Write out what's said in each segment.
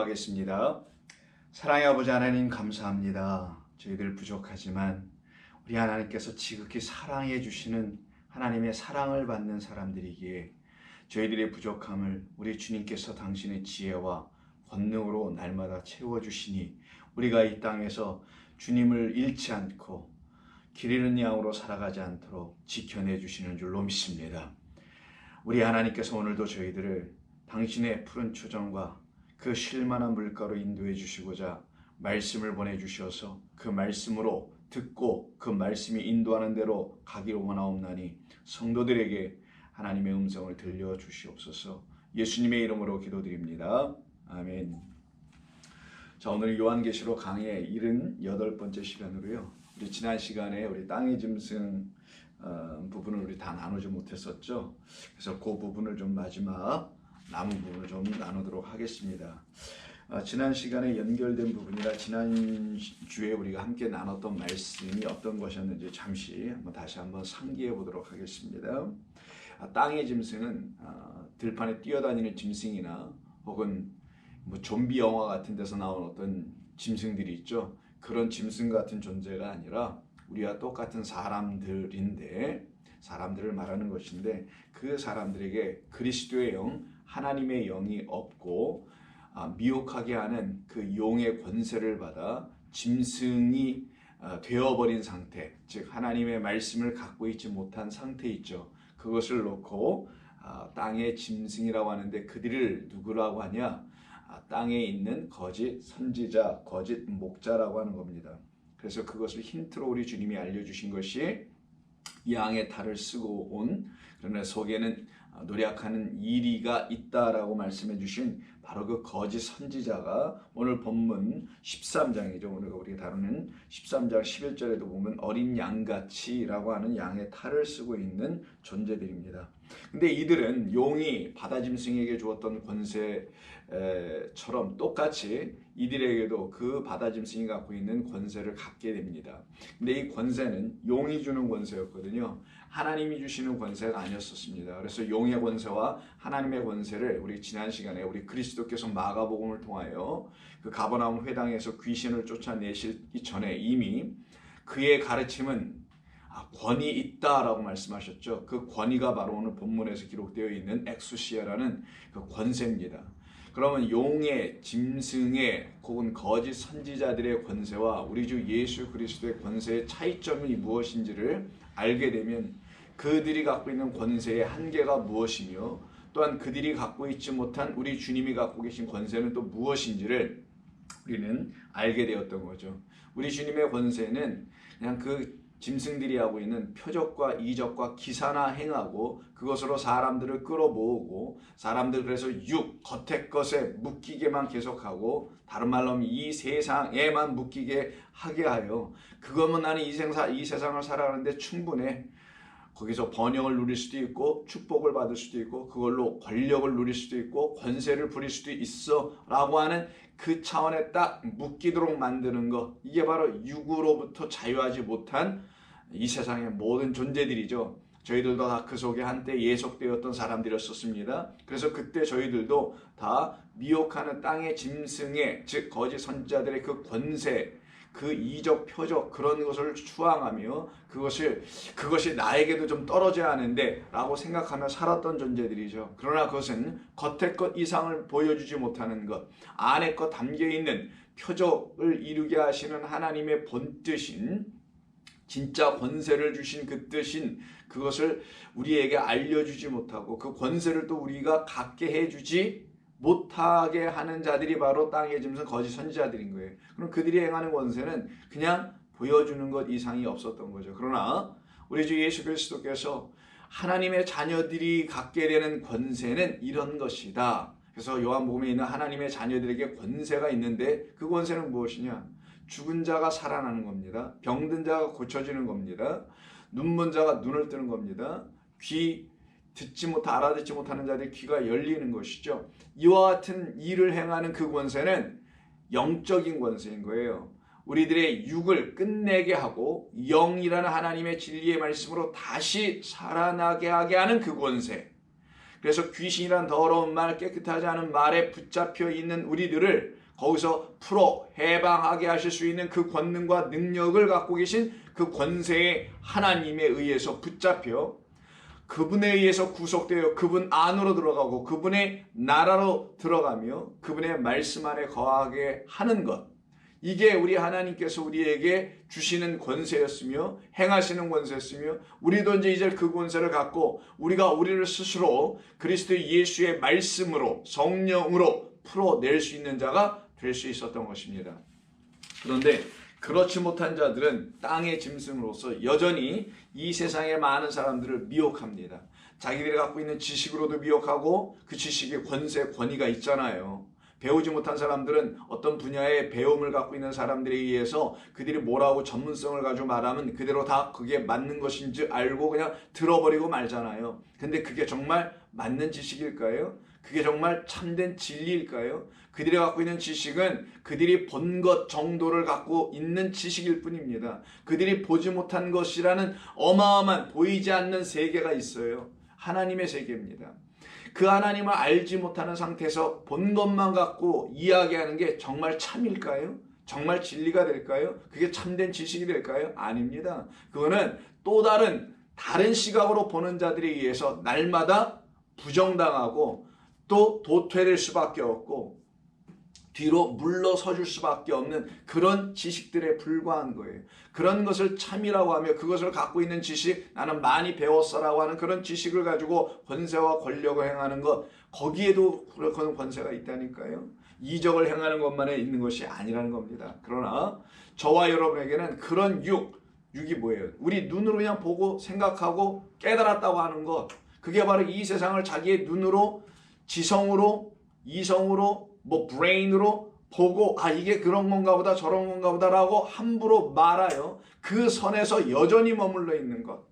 기도하겠습니다. 사랑의 아버지 하나님 감사합니다. 저희들 부족하지만 우리 하나님께서 지극히 사랑해 주시는 하나님의 사랑을 받는 사람들이기에 저희들의 부족함을 우리 주님께서 당신의 지혜와 권능으로 날마다 채워주시니 우리가 이 땅에서 주님을 잃지 않고 길 잃은 양으로 살아가지 않도록 지켜내 주시는 줄로 믿습니다. 우리 하나님께서 오늘도 저희들을 당신의 푸른 초정과 그 쉴만한 물가로 인도해 주시고자 말씀을 보내주셔서 그 말씀으로 듣고 그 말씀이 인도하는 대로 가기로 원하옵나니 성도들에게 하나님의 음성을 들려주시옵소서. 예수님의 이름으로 기도드립니다. 아멘. 자, 오늘 요한계시록 강의 78번째 시간으로요. 우리 지난 시간에 우리 땅의 짐승 부분을 우리 다 나누지 못했었죠. 그래서 그 부분을 좀 마지막 남은 부분을 좀 나누도록 하겠습니다. 지난 시간에 연결된 부분이라 지난주에 우리가 함께 나눴던 말씀이 어떤 것이었는지 잠시 다시 한번 상기해 보도록 하겠습니다. 땅의 짐승은 들판에 뛰어다니는 짐승이나 혹은 뭐 좀비 영화 같은 데서 나온 어떤 짐승들이 있죠. 그런 짐승 같은 존재가 아니라 우리와 똑같은 사람들인데, 사람들을 말하는 것인데, 그 사람들에게 그리스도의 영, 하나님의 영이 없고 미혹하게 하는 그 용의 권세를 받아 짐승이 되어버린 상태, 즉 하나님의 말씀을 갖고 있지 못한 상태 있죠. 그것을 놓고 땅의 짐승이라고 하는데, 그들을 누구라고 하냐? 땅에 있는 거짓 선지자, 거짓 목자라고 하는 겁니다. 그래서 그것을 힌트로 우리 주님이 알려주신 것이 양의 탈을 쓰고 온, 그러나 속에는 노력하는 이리가 있다라고 말씀해 주신 바로 그 거짓 선지자가 오늘 본문 13장이죠. 오늘 우리가 다루는 13장 11절에도 보면 어린 양같이라고 하는 양의 탈을 쓰고 있는 존재들입니다. 근데 이들은 용이 바다 짐승에게 주었던 권세처럼 똑같이 이들에게도 그 바다 짐승이 갖고 있는 권세를 갖게 됩니다. 근데 이 권세는 용이 주는 권세였거든요. 하나님이 주시는 권세가 아니었었습니다. 그래서 용의 권세와 하나님의 권세를 우리 지난 시간에 우리 그리스도께서 마가복음을 통하여 그 가버나움 회당에서 귀신을 쫓아내시기 전에 이미 그의 가르침은 권위 있다라고 말씀하셨죠. 그 권위가 바로 오늘 본문에서 기록되어 있는 엑수시아라는 그 권세입니다. 그러면 용의, 짐승의 혹은 거짓 선지자들의 권세와 우리 주 예수 그리스도의 권세의 차이점이 무엇인지를 알게 되면 그들이 갖고 있는 권세의 한계가 무엇이며 또한 그들이 갖고 있지 못한 우리 주님이 갖고 계신 권세는 또 무엇인지를 우리는 알게 되었던 거죠. 우리 주님의 권세는 그냥 그 짐승들이 하고 있는 표적과 이적과 기사나 행하고 그것으로 사람들을 끌어모으고 사람들 그래서 겉의 것에 묶이게만 계속하고, 다른 말로 하면 이 세상에만 묶이게 하게 하여 그거면 나는 이 세상을 살아가는데 충분해. 거기서 번영을 누릴 수도 있고 축복을 받을 수도 있고 그걸로 권력을 누릴 수도 있고 권세를 부릴 수도 있어 라고 하는 그 차원에 딱 묶이도록 만드는 것, 이게 바로 육으로부터 자유하지 못한 이 세상의 모든 존재들이죠. 저희들도 다 그 속에 한때 예속되었던 사람들이었습니다. 그래서 그때 저희들도 다 미혹하는 땅의 짐승의, 즉 거짓 선지자들의 그 권세, 그 이적 표적 그런 것을 추앙하며 그것이 나에게도 좀 떨어져야 하는데 라고 생각하며 살았던 존재들이죠. 그러나 그것은 겉의 것 이상을 보여주지 못하는 것, 안의 것 담겨있는 표적을 이루게 하시는 하나님의 본뜻인, 진짜 권세를 주신 그 뜻인 그것을 우리에게 알려주지 못하고 그 권세를 또 우리가 갖게 해주지 못하게 하는 자들이 바로 땅의 짐승 거짓 선지자들인 거예요. 그럼 그들이 행하는 권세는 그냥 보여주는 것 이상이 없었던 거죠. 그러나 우리 주 예수 그리스도께서 하나님의 자녀들이 갖게 되는 권세는 이런 것이다. 그래서 요한복음에 있는 하나님의 자녀들에게 권세가 있는데 그 권세는 무엇이냐? 죽은 자가 살아나는 겁니다. 병든 자가 고쳐지는 겁니다. 눈먼 자가 눈을 뜨는 겁니다. 알아듣지 못하는 자들의 귀가 열리는 것이죠. 이와 같은 일을 행하는 그 권세는 영적인 권세인 거예요. 우리들의 육을 끝내게 하고 영이라는 하나님의 진리의 말씀으로 다시 살아나게 하게 하는 그 권세. 그래서 귀신이란 더러운 말, 깨끗하지 않은 말에 붙잡혀 있는 우리들을 거기서 풀어 해방하게 하실 수 있는 그 권능과 능력을 갖고 계신 그 권세의 하나님에 의해서 붙잡혀 그분에 의해서 구속되어 그분 안으로 들어가고 그분의 나라로 들어가며 그분의 말씀 안에 거하게 하는 것, 이게 우리 하나님께서 우리에게 주시는 권세였으며 행하시는 권세였으며 우리도 이제 그 권세를 갖고 우리가 우리를 스스로 그리스도 예수의 말씀으로 성령으로 풀어낼 수 있는 자가 될 수 있었던 것입니다. 그런데 그렇지 못한 자들은 땅의 짐승으로서 여전히 이 세상의 많은 사람들을 미혹합니다. 자기들이 갖고 있는 지식으로도 미혹하고 그 지식의 권세, 권위가 있잖아요. 배우지 못한 사람들은 어떤 분야의 배움을 갖고 있는 사람들에 의해서 그들이 뭐라고 전문성을 가지고 말하면 그대로 다 그게 맞는 것인지 알고 그냥 들어버리고 말잖아요. 근데 그게 정말 맞는 지식일까요? 그게 정말 참된 진리일까요? 그들이 갖고 있는 지식은 그들이 본 것 정도를 갖고 있는 지식일 뿐입니다. 그들이 보지 못한 것이라는 어마어마한 보이지 않는 세계가 있어요. 하나님의 세계입니다. 그 하나님을 알지 못하는 상태에서 본 것만 갖고 이야기하는 게 정말 참일까요? 정말 진리가 될까요? 그게 참된 지식이 될까요? 아닙니다. 그거는 또 다른 시각으로 보는 자들에 의해서 날마다 부정당하고 또 도태될 수밖에 없고 뒤로 물러서줄 수밖에 없는 그런 지식들에 불과한 거예요. 그런 것을 참이라고 하며 그것을 갖고 있는 지식, 나는 많이 배웠어라고 하는 그런 지식을 가지고 권세와 권력을 행하는 것, 거기에도 그런 권세가 있다니까요. 이적을 행하는 것만에 있는 것이 아니라는 겁니다. 그러나 저와 여러분에게는 그런 육이 뭐예요? 우리 눈으로 그냥 보고 생각하고 깨달았다고 하는 것, 그게 바로 이 세상을 자기의 눈으로, 지성으로, 이성으로, 브레인으로 보고 이게 그런 건가 보다 저런 건가 보다라고 함부로 말하여 그 선에서 여전히 머물러 있는 것,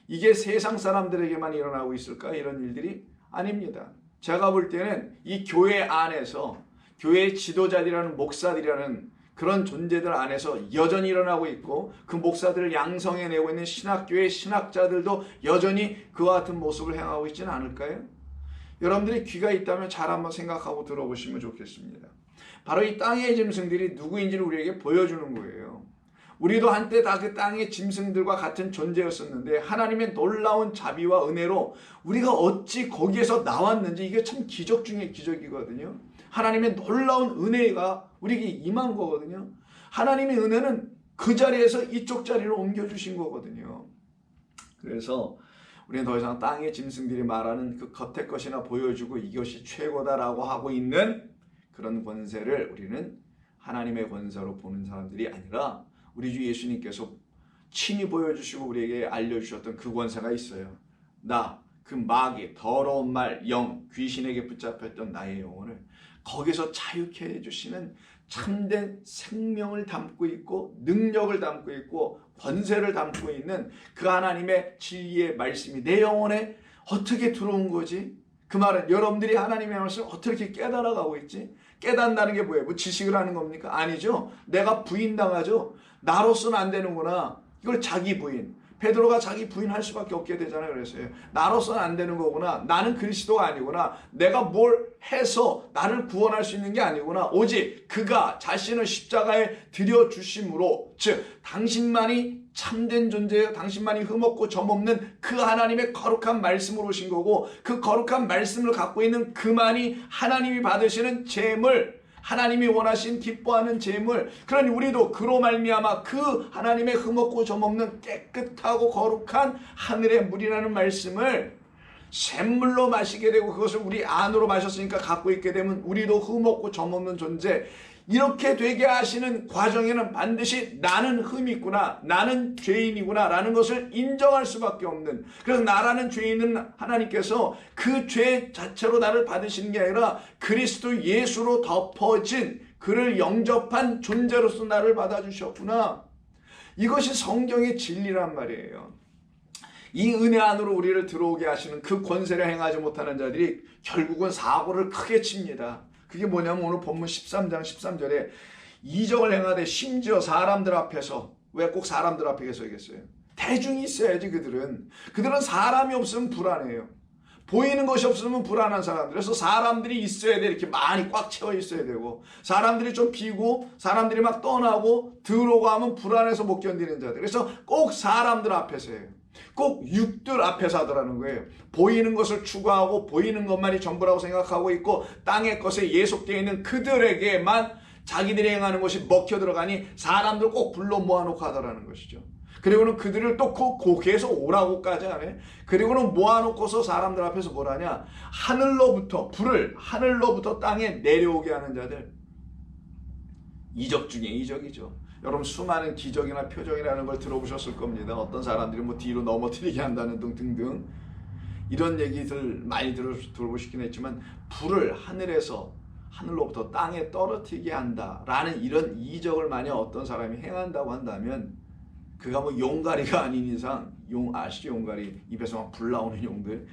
이게 세상 사람들에게만 일어나고 있을까? 이런 일들이 아닙니다. 제가 볼 때는 이 교회 안에서 교회 지도자들이라는 목사들이라는 그런 존재들 안에서 여전히 일어나고 있고 그 목사들을 양성해내고 있는 신학교의 신학자들도 여전히 그와 같은 모습을 행하고 있지는 않을까요? 여러분들이 귀가 있다면 잘 한번 생각하고 들어보시면 좋겠습니다. 바로 이 땅의 짐승들이 누구인지를 우리에게 보여주는 거예요. 우리도 한때 다 그 땅의 짐승들과 같은 존재였었는데 하나님의 놀라운 자비와 은혜로 우리가 어찌 거기에서 나왔는지, 이게 참 기적 중에 기적이거든요. 하나님의 놀라운 은혜가 우리에게 임한 거거든요. 하나님의 은혜는 그 자리에서 이쪽 자리로 옮겨주신 거거든요. 그래서 우리는 더 이상 땅의 짐승들이 말하는 그 겉의 것이나 보여주고 이것이 최고다라고 하고 있는 그런 권세를 우리는 하나님의 권세로 보는 사람들이 아니라 우리 주 예수님께서 친히 보여주시고 우리에게 알려주셨던 그 권세가 있어요. 그 마귀, 더러운 말, 영, 귀신에게 붙잡혔던 나의 영혼을 거기서 자유케 해주시는 참된 생명을 담고 있고 능력을 담고 있고 권세를 담고 있는 그 하나님의 진리의 말씀이 내 영혼에 어떻게 들어온 거지? 그 말은 여러분들이 하나님의 말씀을 어떻게 깨달아가고 있지? 깨닫는다는 게 뭐예요? 지식을 하는 겁니까? 아니죠. 내가 부인당하죠. 나로서는 안 되는구나. 이걸 자기 부인. 베드로가 자기 부인할 수밖에 없게 되잖아요. 그래서요. 나로서는 안 되는 거구나. 나는 그리스도가 아니구나. 내가 뭘 해서 나를 구원할 수 있는 게 아니구나. 오직 그가 자신을 십자가에 들여주심으로, 즉 당신만이 참된 존재예요. 당신만이 흠없고 점없는 그 하나님의 거룩한 말씀으로 오신 거고, 그 거룩한 말씀을 갖고 있는 그만이 하나님이 받으시는 제물, 하나님이 원하신 기뻐하는 제물. 그러니 우리도 그로 말미암아 그 하나님의 흠없고 점없는 깨끗하고 거룩한 하늘의 물이라는 말씀을 샘물로 마시게 되고 그것을 우리 안으로 마셨으니까 갖고 있게 되면 우리도 흠없고 점없는 존재, 이렇게 되게 하시는 과정에는 반드시 나는 흠이 있구나, 나는 죄인이구나 라는 것을 인정할 수밖에 없는, 그래서 나라는 죄인은 하나님께서 그 죄 자체로 나를 받으시는 게 아니라 그리스도 예수로 덮어진 그를 영접한 존재로서 나를 받아주셨구나. 이것이 성경의 진리란 말이에요. 이 은혜 안으로 우리를 들어오게 하시는 그 권세를 행하지 못하는 자들이 결국은 사고를 크게 칩니다. 그게 뭐냐면 오늘 본문 13장 13절에 이적을 행하되 심지어 사람들 앞에서, 왜 꼭 사람들 앞에 서겠어요? 대중이 있어야지. 그들은 사람이 없으면 불안해요. 보이는 것이 없으면 불안한 사람들. 그래서 사람들이 있어야 돼. 이렇게 많이 꽉 채워 있어야 되고, 사람들이 좀 비고 사람들이 막 떠나고 들어오고 하면 불안해서 못 견디는 자들. 그래서 꼭 사람들 앞에서 해요. 꼭 육들 앞에서 하더라는 거예요. 보이는 것을 추구하고 보이는 것만이 전부라고 생각하고 있고 땅의 것에 예속되어 있는 그들에게만 자기들이 행하는 것이 먹혀 들어가니 사람들 꼭 불러 모아놓고 하더라는 것이죠. 그리고는 그들을 또 계속 오라고까지 하네. 그리고는 모아놓고서 사람들 앞에서 뭐라냐, 하늘로부터 땅에 내려오게 하는 자들. 이적 중에 이적이죠. 여러분 수많은 기적이나 표적이라는 걸 들어보셨을 겁니다. 어떤 사람들이 뭐 뒤로 넘어뜨리게 한다는 등등 이런 얘기들 많이 들어보시긴 했지만, 불을 하늘로부터 땅에 떨어뜨리게 한다라는 이런 이적을 만약 어떤 사람이 행한다고 한다면, 그가 뭐 용가리가 아닌 이상, 아시죠? 용가리 입에서 막 불 나오는 용들,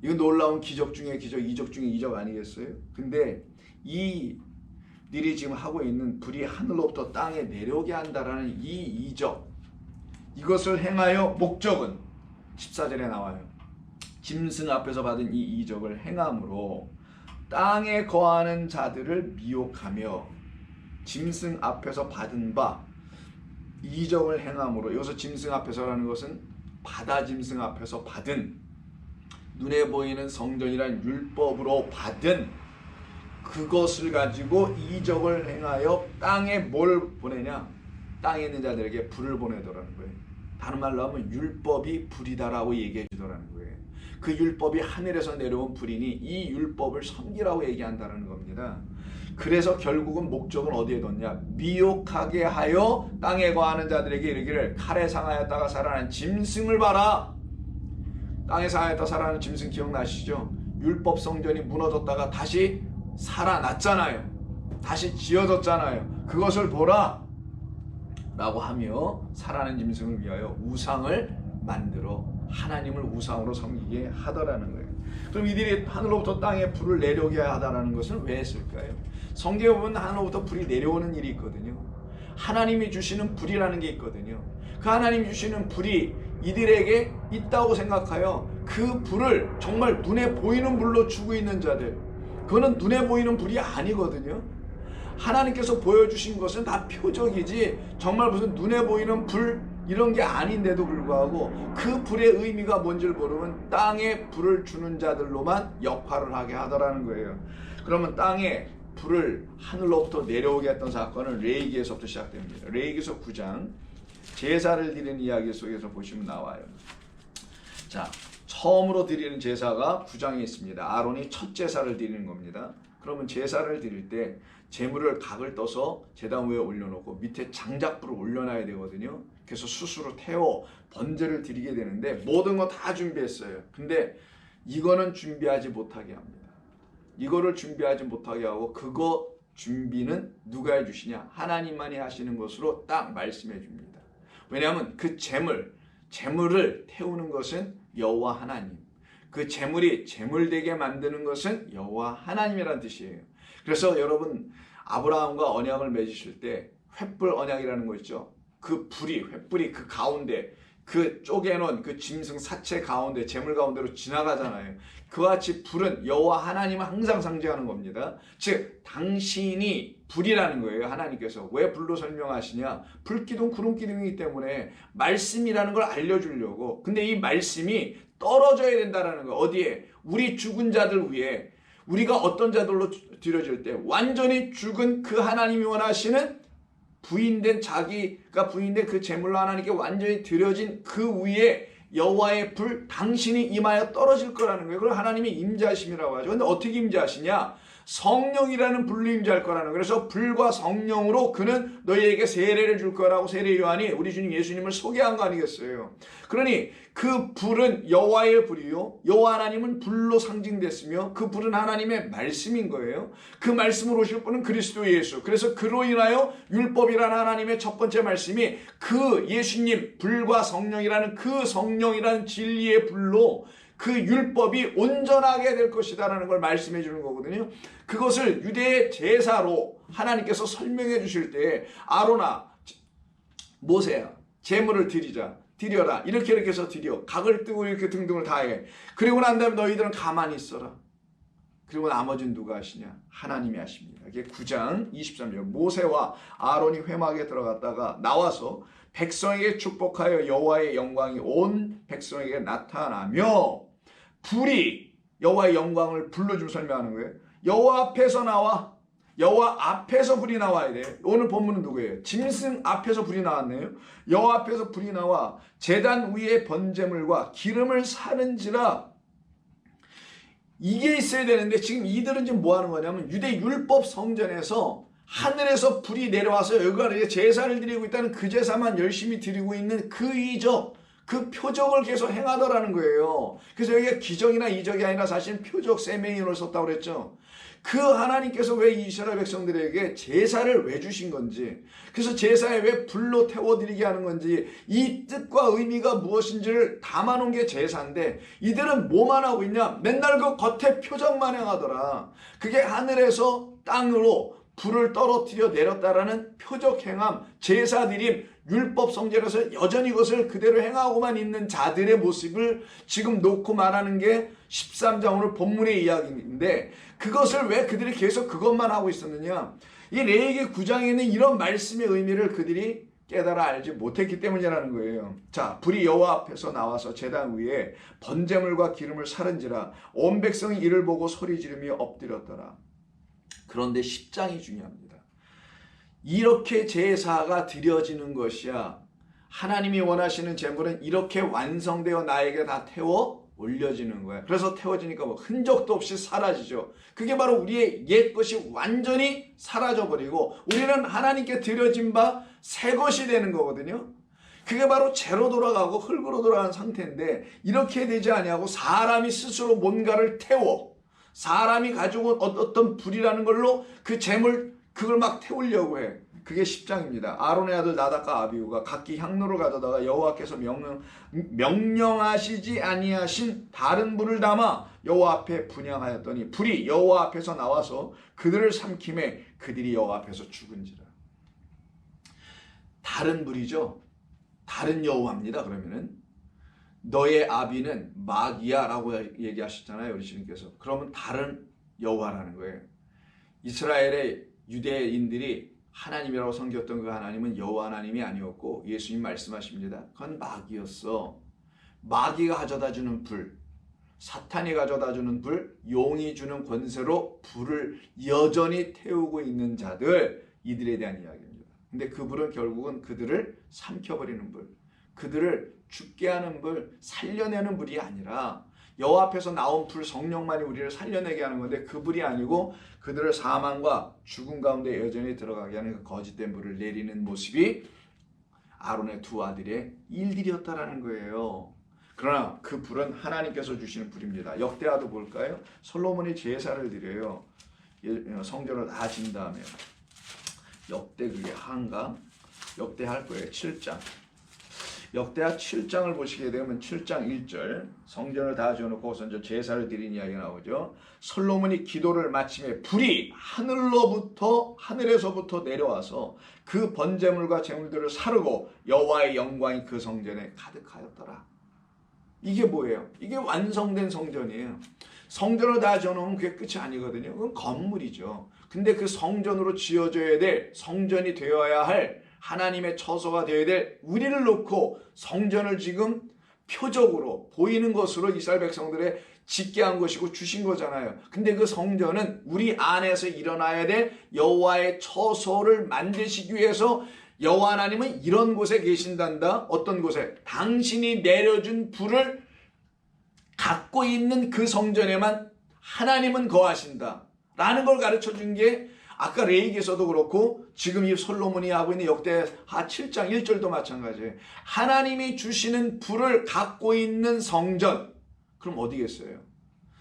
이건 놀라운 기적 중에 기적, 이적 중에 이적 아니겠어요? 근데 이들이 지금 하고 있는 불이 하늘로부터 땅에 내려오게 한다라는 이 이적, 이것을 행하여 목적은 14절에 나와요. 짐승 앞에서 받은 이 이적을 행함으로 땅에 거하는 자들을 미혹하며, 짐승 앞에서 받은 바 이적을 행함으로, 여기서 짐승 앞에서라는 것은 바다 짐승 앞에서 받은, 눈에 보이는 성전이란 율법으로 받은 그것을 가지고 이적을 행하여 땅에 뭘 보내냐, 땅에 있는 자들에게 불을 보내더라는 거예요. 다른 말로 하면 율법이 불이다라고 얘기해 주더라는 거예요. 그 율법이 하늘에서 내려온 불이니 이 율법을 섬기라고 얘기한다는 겁니다. 그래서 결국은 목적은 어디에 뒀냐, 미혹하게 하여 땅에 거하는 자들에게 이르기를, 칼에 상하였다가 살아난 짐승을 봐라. 땅에 상하였다 살아난 짐승 기억나시죠? 율법 성전이 무너졌다가 다시 살아났잖아요. 다시 지어졌잖아요. 그것을 보라 라고 하며 살아난 짐승을 위하여 우상을 만들어 하나님을 우상으로 섬기게 하더라는 거예요. 그럼 이들이 하늘로부터 땅에 불을 내려오게 하다라는 것은 왜 했을까요? 성경에 보면 하늘로부터 불이 내려오는 일이 있거든요. 하나님이 주시는 불이라는 게 있거든요. 그 하나님이 주시는 불이 이들에게 있다고 생각하여 그 불을 정말 눈에 보이는 불로 주고 있는 자들, 그거는 눈에 보이는 불이 아니거든요. 하나님께서 보여주신 것은 다 표적이지 정말 무슨 눈에 보이는 불 이런 게 아닌데도 불구하고 그 불의 의미가 뭔지를 모르면 땅에 불을 주는 자들로만 역할을 하게 하더라는 거예요. 그러면 땅에 불을 하늘로부터 내려오게 했던 사건은 레위기에서부터 시작됩니다. 레위기서 9장 제사를 드리는 이야기 속에서 보시면 나와요. 자, 처음으로 드리는 제사가 9장에 있습니다. 아론이 첫 제사를 드리는 겁니다. 그러면 제사를 드릴 때 제물을 각을 떠서 제단 위에 올려놓고 밑에 장작불을 올려놔야 되거든요. 그래서 수수로 태워 번제를 드리게 되는데 모든 거 다 준비했어요. 근데 이거는 준비하지 못하게 합니다. 이거를 준비하지 못하게 하고, 그거 준비는 누가 해주시냐? 하나님만이 하시는 것으로 딱 말씀해 줍니다. 왜냐하면 그 제물을 태우는 것은 여호와 하나님, 그 제물이 제물되게 만드는 것은 여호와 하나님이라는 뜻이에요. 그래서 여러분 아브라함과 언약을 맺으실 때 횃불 언약이라는 거 있죠. 그 횃불이 그 가운데, 그 쪼개놓은 그 짐승 사체 가운데, 제물 가운데로 지나가잖아요. 그와 같이 불은 여호와 하나님을 항상 상징하는 겁니다. 즉 당신이 불이라는 거예요. 하나님께서 왜 불로 설명하시냐, 불기둥 구름기둥이기 때문에 말씀이라는 걸 알려주려고. 근데 이 말씀이 떨어져야 된다는 거예요. 어디에? 우리 죽은 자들 위에. 우리가 어떤 자들로 드려질 때 완전히 죽은 그 하나님이 원하시는 자기가 부인된 그 제물로 하나님께 완전히 드려진 그 위에 여호와의 불, 당신이 임하여 떨어질 거라는 거예요. 그걸 하나님이 임재하심이라고 하죠. 근데 어떻게 임재하시냐? 성령이라는 불로 임재할 거라는 거예요. 그래서 불과 성령으로 그는 너희에게 세례를 줄 거라고 세례 요한이 우리 주님 예수님을 소개한 거 아니겠어요? 그러니 그 불은 여호와의 불이요, 여호와 하나님은 불로 상징됐으며 그 불은 하나님의 말씀인 거예요. 그 말씀으로 오실 분은 그리스도 예수. 그래서 그로 인하여 율법이라는 하나님의 첫 번째 말씀이 그 예수님, 불과 성령이라는 그 성령이라는 진리의 불로 그 율법이 온전하게 될 것이다라는 걸 말씀해 주는 거거든요. 그것을 유대의 제사로 하나님께서 설명해 주실 때 아론아, 모세야, 제물을 드리자. 드려라. 이렇게 해서 드려. 각을 뜨고 이렇게 등등을 다 해. 그리고 난 다음에 너희들은 가만히 있어라. 그리고 나머지는 누가 하시냐? 하나님이 하십니다. 이게 9장 23절. 모세와 아론이 회막에 들어갔다가 나와서 백성에게 축복하여 여호와의 영광이 온 백성에게 나타나며 불이 여호와의 영광을 불로 좀 설명하는 거예요. 여호와 앞에서 나와. 여호와 앞에서 불이 나와야 돼. 오늘 본문은 누구예요? 짐승 앞에서 불이 나왔네요. 여호와 앞에서 불이 나와 제단 위에 번제물과 기름을 사는지라. 이게 있어야 되는데 지금 이들은 지금 뭐 하는 거냐면 유대 율법 성전에서 하늘에서 불이 내려와서 여기가 제사를 드리고 있다는 그 제사만 열심히 드리고 있는 그 이적, 그 표적을 계속 행하더라는 거예요. 그래서 여기가 기적이나 이적이 아니라 사실 표적 세메인을 썼다고 그랬죠. 그 하나님께서 왜 이스라엘 백성들에게 제사를 왜 주신 건지, 그래서 제사에 왜 불로 태워드리게 하는 건지, 이 뜻과 의미가 무엇인지를 담아놓은 게 제사인데 이들은 뭐만 하고 있냐? 맨날 그 겉에 표적만 행하더라. 그게 하늘에서 땅으로 불을 떨어뜨려 내렸다라는 표적 행함, 제사 드림, 율법 성전에서 여전히 그것을 그대로 행하고만 있는 자들의 모습을 지금 놓고 말하는 게 13장 오늘 본문의 이야기인데, 그것을 왜 그들이 계속 그것만 하고 있었느냐? 이 레위기 9장에 있는 이런 말씀의 의미를 그들이 깨달아 알지 못했기 때문이라는 거예요. 자, 불이 여호와 앞에서 나와서 제단 위에 번제물과 기름을 사른지라 온 백성이 이를 보고 소리 지르며 엎드렸더라. 그런데 10장이 중요합니다. 이렇게 제사가 드려지는 것이야. 하나님이 원하시는 제물은 이렇게 완성되어 나에게 다 태워 올려지는 거야. 그래서 태워지니까 뭐 흔적도 없이 사라지죠. 그게 바로 우리의 옛 것이 완전히 사라져버리고 우리는 하나님께 드려진 바 새 것이 되는 거거든요. 그게 바로 재로 돌아가고 흙으로 돌아가는 상태인데, 이렇게 되지 아니하고 사람이 스스로 뭔가를 태워, 사람이 가지고 온 어떤 불이라는 걸로 그 재물 그걸 막 태우려고 해. 그게 10장입니다. 아론의 아들 나답과 아비후가 각기 향로를 가져다가 여호와께서 명령하시지 아니하신 다른 불을 담아 여호와 앞에 분향하였더니 불이 여호와 앞에서 나와서 그들을 삼킴에 그들이 여호와 앞에서 죽은지라. 다른 불이죠. 다른 여호와입니다. 그러면은 너의 아비는 마귀야 라고 얘기하셨잖아요, 우리 주님께서. 그러면 다른 여호와라는 거예요. 이스라엘의 유대인들이 하나님이라고 섬겼던 그 하나님은 여호와 하나님이 아니었고, 예수님 말씀하십니다. 그건 마귀였어. 마귀가 가져다 주는 불, 사탄이 가져다 주는 불, 용이 주는 권세로 불을 여전히 태우고 있는 자들, 이들에 대한 이야기입니다. 근데 그 불은 결국은 그들을 삼켜버리는 불, 그들을 죽게 하는 불, 살려내는 불이 아니라 여호와 앞에서 나온 불, 성령만이 우리를 살려내게 하는 건데, 그 불이 아니고 그들을 사망과 죽음 가운데 여전히 들어가게 하는 그 거짓된 불을 내리는 모습이 아론의 두 아들의 일들이었다라는 거예요. 그러나 그 불은 하나님께서 주시는 불입니다. 역대하도 볼까요? 솔로몬이 제사를 드려요. 성전을 다 진 다음에 역대 그게 한가? 역대 할 거예요. 7장. 역대하 7장을 보시게 되면 7장 1절 성전을 다 지어놓고 우선 제사를 드린 이야기가 나오죠. 솔로몬이 기도를 마침에 불이 하늘에서부터 내려와서 그 번제물과 제물들을 사르고 여호와의 영광이 그 성전에 가득하였더라. 이게 뭐예요? 이게 완성된 성전이에요. 성전을 다 지어놓으면 그게 끝이 아니거든요. 그건 건물이죠. 근데 그 성전으로 지어져야 될, 성전이 되어야 할, 하나님의 처소가 되어야 될 우리를 놓고 성전을 지금 표적으로 보이는 것으로 이스라엘 백성들의 짓게 한 것이고 주신 거잖아요. 근데 그 성전은 우리 안에서 일어나야 될 여호와의 처소를 만드시기 위해서 여호와 하나님은 이런 곳에 계신단다. 어떤 곳에? 당신이 내려준 불을 갖고 있는 그 성전에만 하나님은 거하신다 라는 걸 가르쳐 준 게 아까 레위기에서도 그렇고 지금 이 솔로몬이 하고 있는 역대하 7장 1절도 마찬가지예요. 하나님이 주시는 불을 갖고 있는 성전, 그럼 어디겠어요?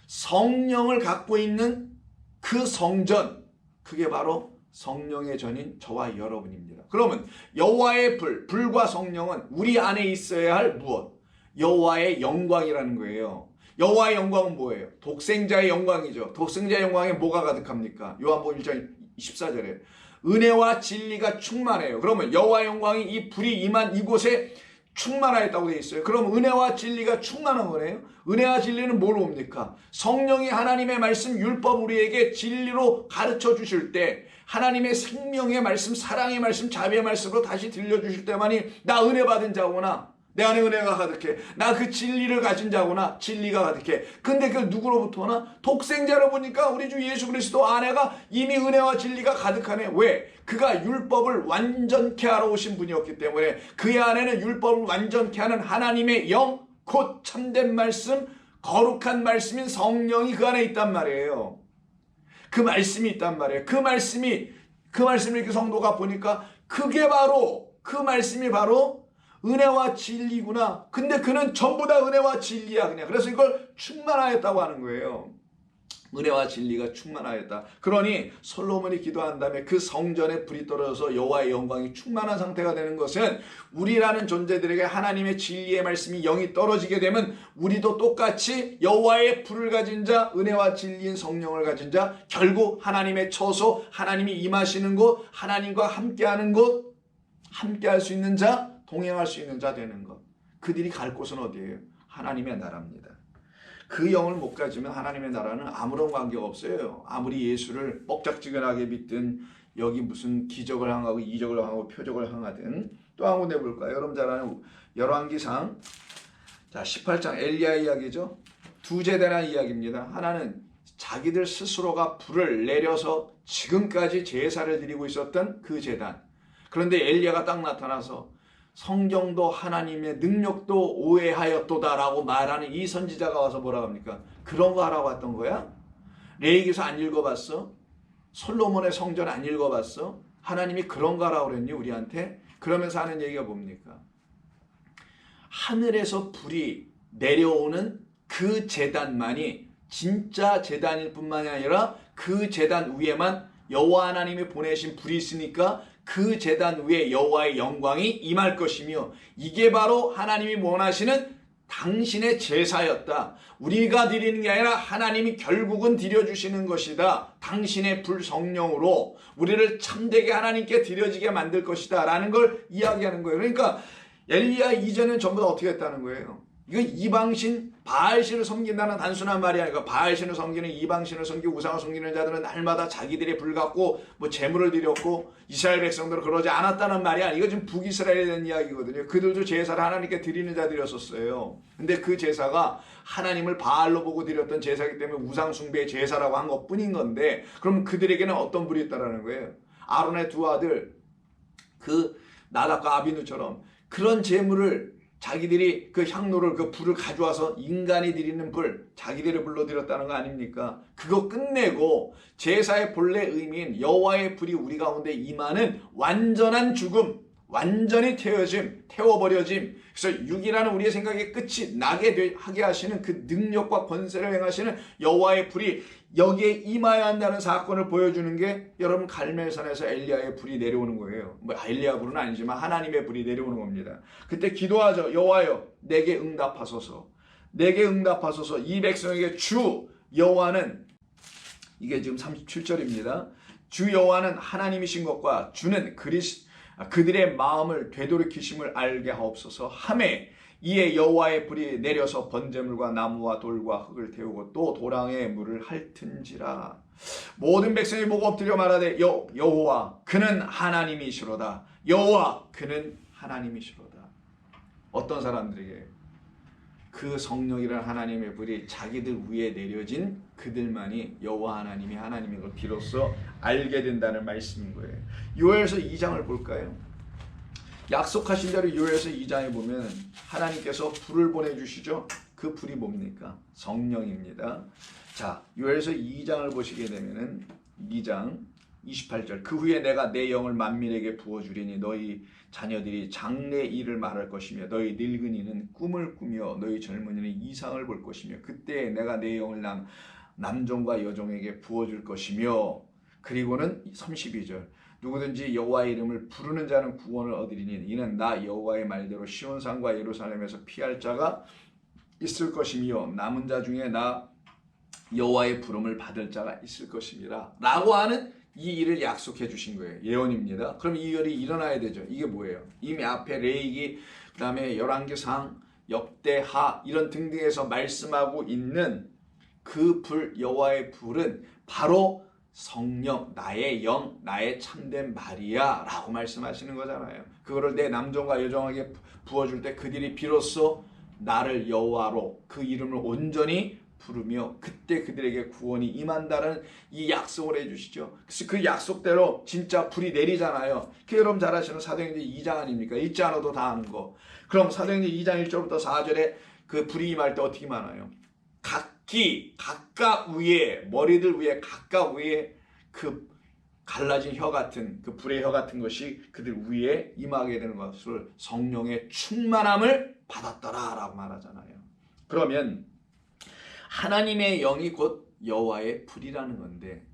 성령을 갖고 있는 그 성전, 그게 바로 성령의 전인 저와 여러분입니다. 그러면 여호와의 불과 성령은 우리 안에 있어야 할 무엇? 여호와의 영광이라는 거예요. 여호와의 영광은 뭐예요? 독생자의 영광이죠. 독생자의 영광에 뭐가 가득합니까? 요한복음 1장 14절에 은혜와 진리가 충만해요. 그러면 여호와의 영광이 이 불이 임한 이곳에 충만하였다고 되어 있어요. 그럼 은혜와 진리가 충만한 거네요. 은혜와 진리는 뭘 옵니까? 성령이 하나님의 말씀 율법 우리에게 진리로 가르쳐 주실 때 하나님의 생명의 말씀, 사랑의 말씀, 자비의 말씀으로 다시 들려주실 때만이 나 은혜 받은 자구나. 내 안에 은혜가 가득해. 나 그 진리를 가진 자구나. 진리가 가득해. 근데 그걸 누구로부터 오나? 독생자로 보니까 우리 주 예수 그리스도 안에가 이미 은혜와 진리가 가득하네. 왜? 그가 율법을 완전케 하러 오신 분이었기 때문에 그의 안에는 율법을 완전케 하는 하나님의 영, 곧 참된 말씀, 거룩한 말씀인 성령이 그 안에 있단 말이에요. 그 말씀이 있단 말이에요. 그 말씀을 이렇게 성도가 보니까 그게 바로, 그 말씀이 바로 은혜와 진리구나. 근데 그는 전부 다 은혜와 진리야 그냥. 그래서 이걸 충만하였다고 하는 거예요. 은혜와 진리가 충만하였다. 그러니 솔로몬이 기도한 다음에 그 성전에 불이 떨어져서 여호와의 영광이 충만한 상태가 되는 것은 우리라는 존재들에게 하나님의 진리의 말씀이 영이 떨어지게 되면 우리도 똑같이 여호와의 불을 가진 자, 은혜와 진리인 성령을 가진 자, 결국 하나님의 처소, 하나님이 임하시는 곳, 하나님과 함께하는 곳, 함께할 수 있는 자, 동행할 수 있는 자 되는 것. 그들이 갈 곳은 어디예요? 하나님의 나라입니다. 그 영을 못 가지면 하나님의 나라는 아무런 관계가 없어요. 아무리 예수를 뻑짝지근하게 믿든 여기 무슨 기적을 행하고 이적을 행하고 표적을 행하든. 또 한 군데 볼까요? 여러분 잘 아는 열왕기상 18장 엘리야 이야기죠. 두 제단한 이야기입니다. 하나는 자기들 스스로가 불을 내려서 지금까지 제사를 드리고 있었던 그 제단. 그런데 엘리야가 딱 나타나서 성경도 하나님의 능력도 오해하였도다라고 말하는 이 선지자가 와서 뭐라고 합니까? 그런 거 하라고 왔던 거야? 레위기서 안 읽어봤어? 솔로몬의 성전 안 읽어봤어? 하나님이 그런 거 하라고 그랬니 우리한테? 그러면서 하는 얘기가 뭡니까? 하늘에서 불이 내려오는 그 제단만이 진짜 제단일 뿐만이 아니라 그 제단 위에만 여호와 하나님이 보내신 불이 있으니까 그 제단 위에 여호와의 영광이 임할 것이며 이게 바로 하나님이 원하시는 당신의 제사였다. 우리가 드리는 게 아니라 하나님이 결국은 드려주시는 것이다. 당신의 불성령으로 우리를 참되게 하나님께 드려지게 만들 것이다 라는 걸 이야기하는 거예요. 그러니까 엘리야 이전엔 전부 다 어떻게 했다는 거예요? 이거 이방신 바알신을 섬긴다는 단순한 말이 아니고 바알신을 섬기는 이방신을 섬기고 우상을 섬기는 자들은 날마다 자기들의 불 갖고 뭐 제물을 드렸고 이스라엘 백성들은 그러지 않았다는 말이 아니고 이거 지금 북이스라엘에 대한 이야기거든요. 그들도 제사를 하나님께 드리는 자들이었었어요. 근데 그 제사가 하나님을 바알로 보고 드렸던 제사이기 때문에 우상 숭배의 제사라고 한 것뿐인 건데 그럼 그들에게는 어떤 불이 있다라는 거예요? 아론의 두 아들 그 나답과 아비누처럼 그런 제물을 자기들이 그 향로를 그 불을 가져와서 인간이 드리는 불 자기들의 불로 드렸다는 거 아닙니까? 그거 끝내고 제사의 본래 의미인 여호와의 불이 우리 가운데 임하는 완전한 죽음, 완전히 태워버려짐. 그래서 육이라는 우리의 생각의 끝이 나게 하게 하시는 그 능력과 권세를 행하시는 여호와의 불이 여기에 임해야 한다는 사건을 보여주는 게 여러분 갈멜산에서 엘리야의 불이 내려오는 거예요. 뭐 엘리야 불은 아니지만 하나님의 불이 내려오는 겁니다. 그때 기도하죠. 여호와여 내게 응답하소서. 내게 응답하소서. 이 백성에게 주 여호와는 이게 지금 37절입니다. 주 여호와는 하나님이신 것과 주는 그들의 마음을 되돌이키심을 알게 하옵소서 하매 이에 여호와의 불이 내려서 번제물과 나무와 돌과 흙을 태우고 또 도랑의 물을 핥은지라. 모든 백성이 보고 엎드려 말하되 여호와 그는 하나님이시로다. 여호와 그는 하나님이시로다. 어떤 사람들에게? 그 성령이라는 하나님의 불이 자기들 위에 내려진 그들만이 여호와 하나님이 하나님인 걸 비로소 알게 된다는 말씀인 거예요. 요엘서 2장을 볼까요? 약속하신 대로 요엘서 2장에 보면 하나님께서 불을 보내주시죠. 그 불이 뭡니까? 성령입니다. 자, 요엘서 2장을 보시게 되면은 2장 28절 그 후에 내가 내 영을 만민에게 부어주리니 너희 자녀들이 장래 일을 말할 것이며 너희 늙은이는 꿈을 꾸며 너희 젊은이는 이상을 볼 것이며 그때 내가 내 영을 남종과 여종에게 부어줄 것이며 그리고는 32절 누구든지 여호와의 이름을 부르는 자는 구원을 얻으리니 이는 나 여호와의 말대로 시온산과 예루살렘에서 피할 자가 있을 것이며 남은 자 중에 나 여호와의 부름을 받을 자가 있을 것입니다 라고 하는 이 일을 약속해 주신 거예요. 예언입니다. 그럼 이 일이 일어나야 되죠. 이게 뭐예요? 이미 앞에 레위기, 그 다음에 열왕기상, 역대하 이런 등등에서 말씀하고 있는 그 불, 여호와의 불은 바로 성령, 나의 영, 나의 참된 말이야 라고 말씀하시는 거잖아요. 그거를 내 남종과 여종에게 부어줄 때 그들이 비로소 나를 여호와로 그 이름을 온전히 부르며 그때 그들에게 구원이 임한다는 이 약속을 해주시죠. 그래서 그 약속대로 진짜 불이 내리잖아요. 그 여러분 잘 아시는 사도행전 2장 아닙니까? 읽지 않아도 다 아는 거. 그럼 사도행전 2장 1절부터 4절에 그 불이 임할 때 어떻게 말하나요? 각각 위에, 머리들 위에 각각 위에 그 갈라진 혀 같은, 그 불의 혀 같은 것이 그들 위에 임하게 되는 것을 성령의 충만함을 받았더라 라고 말하잖아요. 그러면 하나님의 영이 곧 여호와의 불이라는 건데,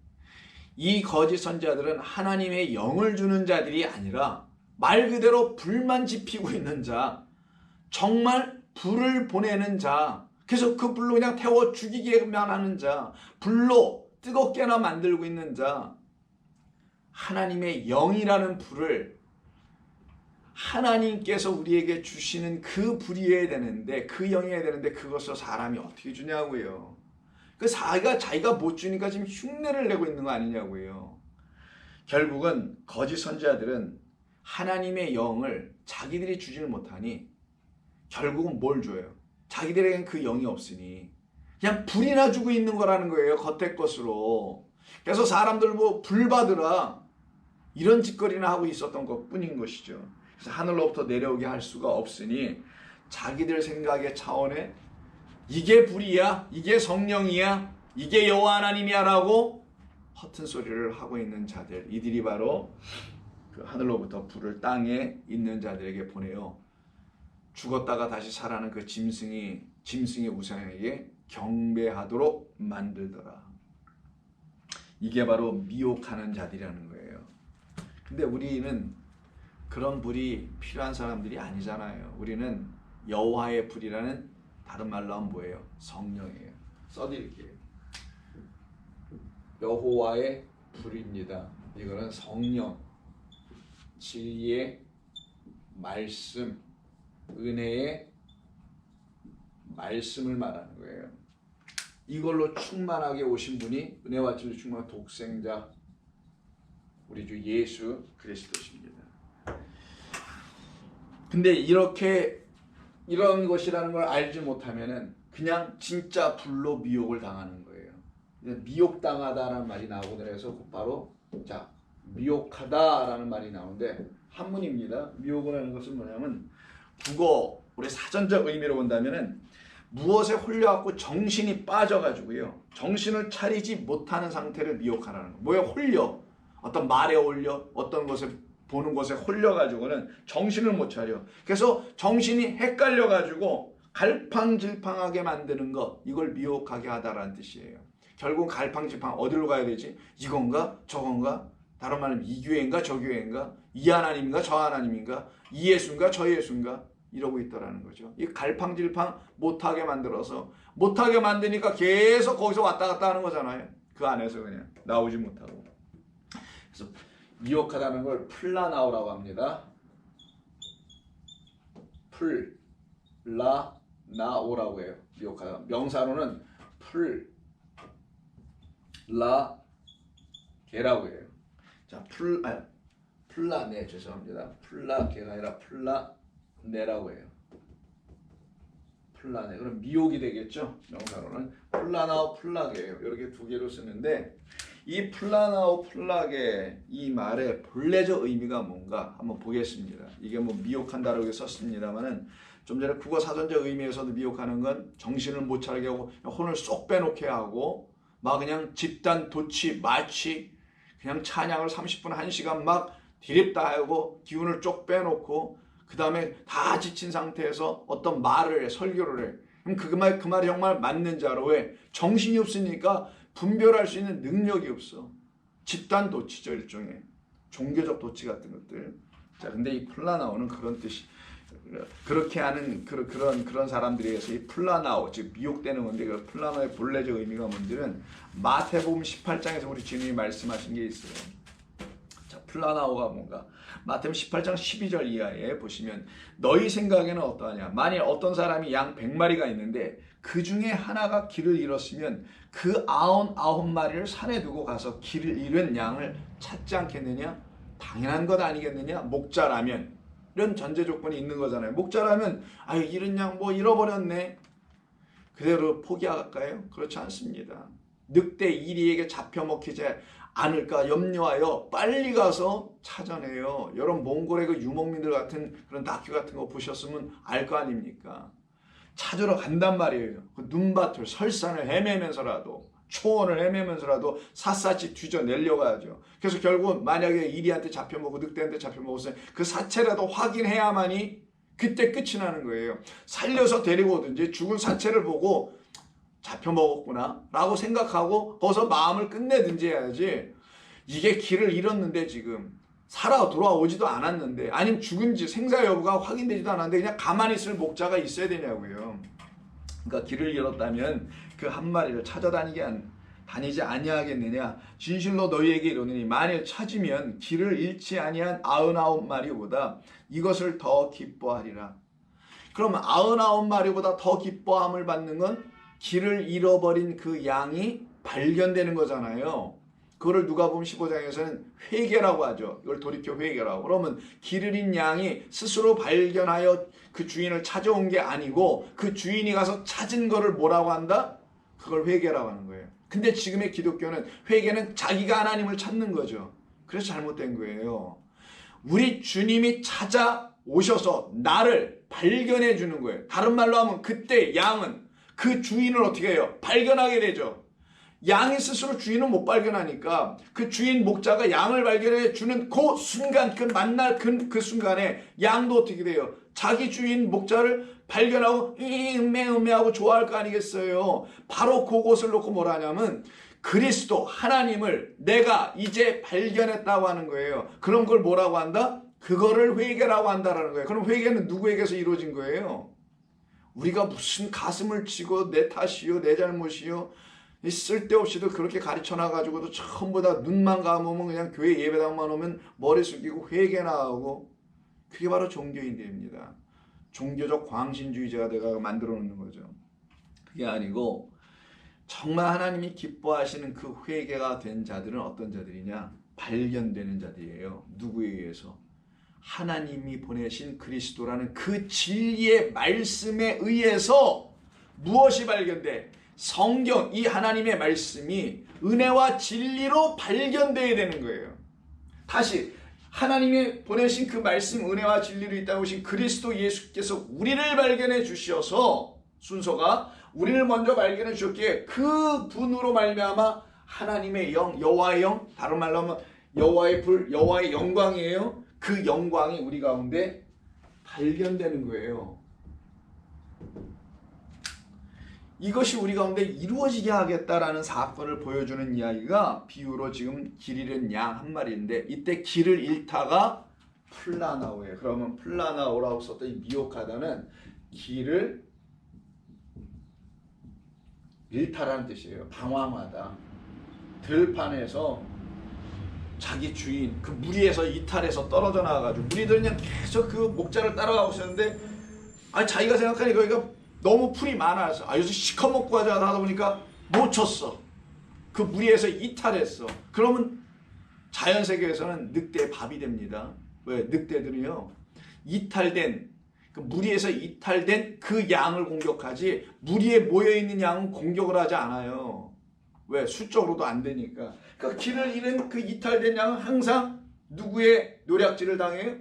이 거짓 선지자들은 하나님의 영을 주는 자들이 아니라 말 그대로 불만 지피고 있는 자, 정말 불을 보내는 자, 그래서 그 불로 그냥 태워 죽이게만 하는 자, 불로 뜨겁게나 만들고 있는 자, 하나님의 영이라는 불을 하나님께서 우리에게 주시는 그 불이어야 되는데, 그 영이어야 되는데 그것을 사람이 어떻게 주냐고요. 그 자기가 못 주니까 지금 흉내를 내고 있는 거 아니냐고요. 결국은 거짓 선지자들은 하나님의 영을 자기들이 주지를 못하니 결국은 뭘 줘요? 자기들에겐 그 영이 없으니 그냥 불이나 주고 있는 거라는 거예요. 겉의 것으로. 그래서 사람들 뭐 불 받으라 이런 짓거리나 하고 있었던 것 뿐인 것이죠. 그래서 하늘로부터 내려오게 할 수가 없으니 자기들 생각의 차원에 이게 불이야, 이게 성령이야, 이게 여호와 하나님이야 라고 허튼 소리를 하고 있는 자들, 이들이 바로 그 하늘로부터 불을 땅에 있는 자들에게 보내요. 죽었다가 다시 살아나는 그 짐승의 우상에게 경배하도록 만들더라. 이게 바로 미혹하는 자들이라는 거예요. 근데 우리는 그런 불이 필요한 사람들이 아니잖아요. 우리는 여호와의 불이라는, 다른 말로 하면 뭐예요? 성령이에요. 써드릴게요. 여호와의 불입니다. 이거는 성령, 진리의 말씀, 은혜의 말씀을 말하는 거예요. 이걸로 충만하게 오신 분이 은혜와 진리로 충만한 독생자 우리 주 예수 그리스도십니다. 근데 이런 것이라는 걸 알지 못하면은 그냥 진짜 불로 미혹을 당하는 거예요. 미혹당하다라는 말이 나오고 해서 곧바로 자 미혹하다라는 말이 나오는데 한문입니다. 미혹을 하는 것은 뭐냐면 국어 우리 사전적 의미로 본다면은 무엇에 홀려갖고 정신이 빠져가지고요. 정신을 차리지 못하는 상태를 미혹하라는 거예요. 뭐에 홀려? 어떤 말에 홀려? 어떤 것에 보는 것에 홀려가지고는 정신을 못 차려. 그래서 정신이 헷갈려가지고 갈팡질팡하게 만드는 것, 이걸 미혹하게 하다라는 뜻이에요. 결국 갈팡질팡 어디로 가야 되지? 이건가? 저건가? 다른 말하면 이 교회인가? 저 교회인가? 이 하나님인가? 저 하나님인가? 이 예수인가? 저 예수인가? 이러고 있더라는 거죠. 이 갈팡질팡 못하게 만들어서, 못하게 만드니까 계속 거기서 왔다 갔다 하는 거잖아요. 그 안에서 그냥 나오지 못하고. 그래서 미혹하다는 걸 플라나오라고 합니다. 플라나오라고 해요. 미혹하다. 명사로는 플라게라고 해요. 자, 플라네 죄송합니다. 플라게가 아니라 플라네라고 해요. 플라네. 그럼 미혹이 되겠죠. 명사로는 플라나오 플라게예요. 이렇게 두 개로 쓰는데 이 플라나오 플라게 이 말의 본래적 의미가 뭔가 한번 보겠습니다. 이게 뭐 미혹한다라고 썼습니다만은 좀 전에 국어 사전적 의미에서도 미혹하는 건 정신을 못 차리게 하고 혼을 쏙 빼놓게 하고 막 그냥 집단 도치 마치 그냥 찬양을 30분 1시간 막 디립다 하고 기운을 쪽 빼놓고 그 다음에 다 지친 상태에서 어떤 말을 해, 설교를 해. 그럼 그 말이 정말 맞는 자로 왜? 정신이 없으니까 분별할 수 있는 능력이 없어. 집단 도치죠, 일종의. 종교적 도치 같은 것들. 자, 근데 이 플라나오는 그런 뜻이 그렇게 하는 그런 사람들에 의해서 이 플라나오, 즉 미혹되는 건데, 그 플라나오의 본래적 의미가 뭔지는 마태복음 18장에서 우리 주님이 말씀하신 게 있어요. 자, 플라나오가 뭔가? 마태복음 18장 12절 이하에 보시면 너희 생각에는 어떠하냐? 만일 어떤 사람이 양 100마리가 있는데 그 중에 하나가 길을 잃었으면 그 99마리를 산에 두고 가서 길을 잃은 양을 찾지 않겠느냐? 당연한 것 아니겠느냐? 목자라면. 이런 전제 조건이 있는 거잖아요. 목자라면 아유 잃은 양 뭐 잃어버렸네. 그대로 포기할까요? 그렇지 않습니다. 늑대 이리에게 잡혀 먹히지 않을까 염려하여 빨리 가서 찾아내요. 여러분 몽골의 그 유목민들 같은 그런 다큐 같은 거 보셨으면 알 거 아닙니까? 찾으러 간단 말이에요. 그 눈밭을 설산을 헤매면서라도 초원을 헤매면서라도 샅샅이 뒤져내려고 하죠. 그래서 결국 만약에 이리한테 잡혀먹고 늑대한테 잡혀먹었으면 그 사체라도 확인해야만이 그때 끝이 나는 거예요. 살려서 데리고 오든지 죽은 사체를 보고 잡혀먹었구나 라고 생각하고 거기서 마음을 끝내든지 해야지, 이게 길을 잃었는데 지금 살아 돌아오지도 않았는데 아니면 죽은지 생사 여부가 확인되지도 않았는데 그냥 가만히 있을 목자가 있어야 되냐고요. 그러니까 길을 잃었다면 그 한 마리를 다니지 아니하겠느냐. 진실로 너희에게 이르노니 만일 찾으면 길을 잃지 아니한 99마리보다 이것을 더 기뻐하리라. 그러면 99마리보다 더 기뻐함을 받는 건 길을 잃어버린 그 양이 발견되는 거잖아요. 그거를 누가복음 15장에서는 회개라고 하죠. 이걸 돌이켜 회개라고. 그러면 길을 잃은 양이 스스로 발견하여 그 주인을 찾아온 게 아니고 그 주인이 가서 찾은 거를 뭐라고 한다? 그걸 회개라고 하는 거예요. 근데 지금의 기독교는 회개는 자기가 하나님을 찾는 거죠. 그래서 잘못된 거예요. 우리 주님이 찾아오셔서 나를 발견해 주는 거예요. 다른 말로 하면 그때 양은 그 주인을 어떻게 해요? 발견하게 되죠. 양이 스스로 주인을 못 발견하니까 그 주인 목자가 양을 발견해 주는 그 순간, 그 만날 그 순간에 양도 어떻게 돼요? 자기 주인 목자를 발견하고 음메하고 좋아할 거 아니겠어요. 바로 그것을 놓고 뭐라 하냐면 그리스도 하나님을 내가 이제 발견했다고 하는 거예요. 그런 걸 뭐라고 한다? 그거를 회개라고 한다라는 거예요. 그럼 회개는 누구에게서 이루어진 거예요? 우리가 무슨 가슴을 치고 내 탓이요 내 잘못이요 쓸데없이도 그렇게 가르쳐놔가지고도 전부 다 눈만 감으면 그냥 교회 예배당만 오면 머리 숙이고 회개나 하고, 그게 바로 종교인들입니다. 종교적 광신주의자가 내가 만들어 놓는 거죠. 그게 아니고 정말 하나님이 기뻐하시는 그 회개가 된 자들은 어떤 자들이냐? 발견되는 자들이에요. 누구에 의해서? 하나님이 보내신 그리스도라는 그 진리의 말씀에 의해서. 무엇이 발견돼? 성경, 이 하나님의 말씀이 은혜와 진리로 발견되어야 되는 거예요. 다시 하나님이 보내신 그 말씀, 은혜와 진리로 있다고 하신 그리스도 예수께서 우리를 발견해 주셔서, 순서가 우리를 먼저 발견해 주셨기에 그 분으로 말미암아 하나님의 영, 여호와의 영, 다른 말로 하면 여호와의 불, 여호와의 영광이에요. 그 영광이 우리 가운데 발견되는 거예요. 이것이 우리 가운데 이루어지게 하겠다라는 사건을 보여주는 이야기가 비유로 지금 길 잃은 양 한 마리인데, 이때 길을 잃다가 플라나오예요. 그러면 플라나오라고 썼던 이 미혹하다는 길을 잃다라는 뜻이에요. 방황하다. 들판에서 자기 주인, 그 무리에서 이탈해서 떨어져 나와가지고 무리들은 그냥 계속 그 목자를 따라가고 있었는데, 아니 자기가 생각하니 거기가 너무 풀이 많아서 여기서 시커멓고 하다 보니까 놓쳤어. 그 무리에서 이탈했어. 그러면 자연세계에서는 늑대의 밥이 됩니다. 왜? 늑대들은요 이탈된, 그 무리에서 이탈된 그 양을 공격하지 무리에 모여있는 양은 공격을 하지 않아요. 왜? 수적으로도 안 되니까. 그러니까 길을 잃은 그 이탈된 양은 항상 누구의 노략질을 당해요?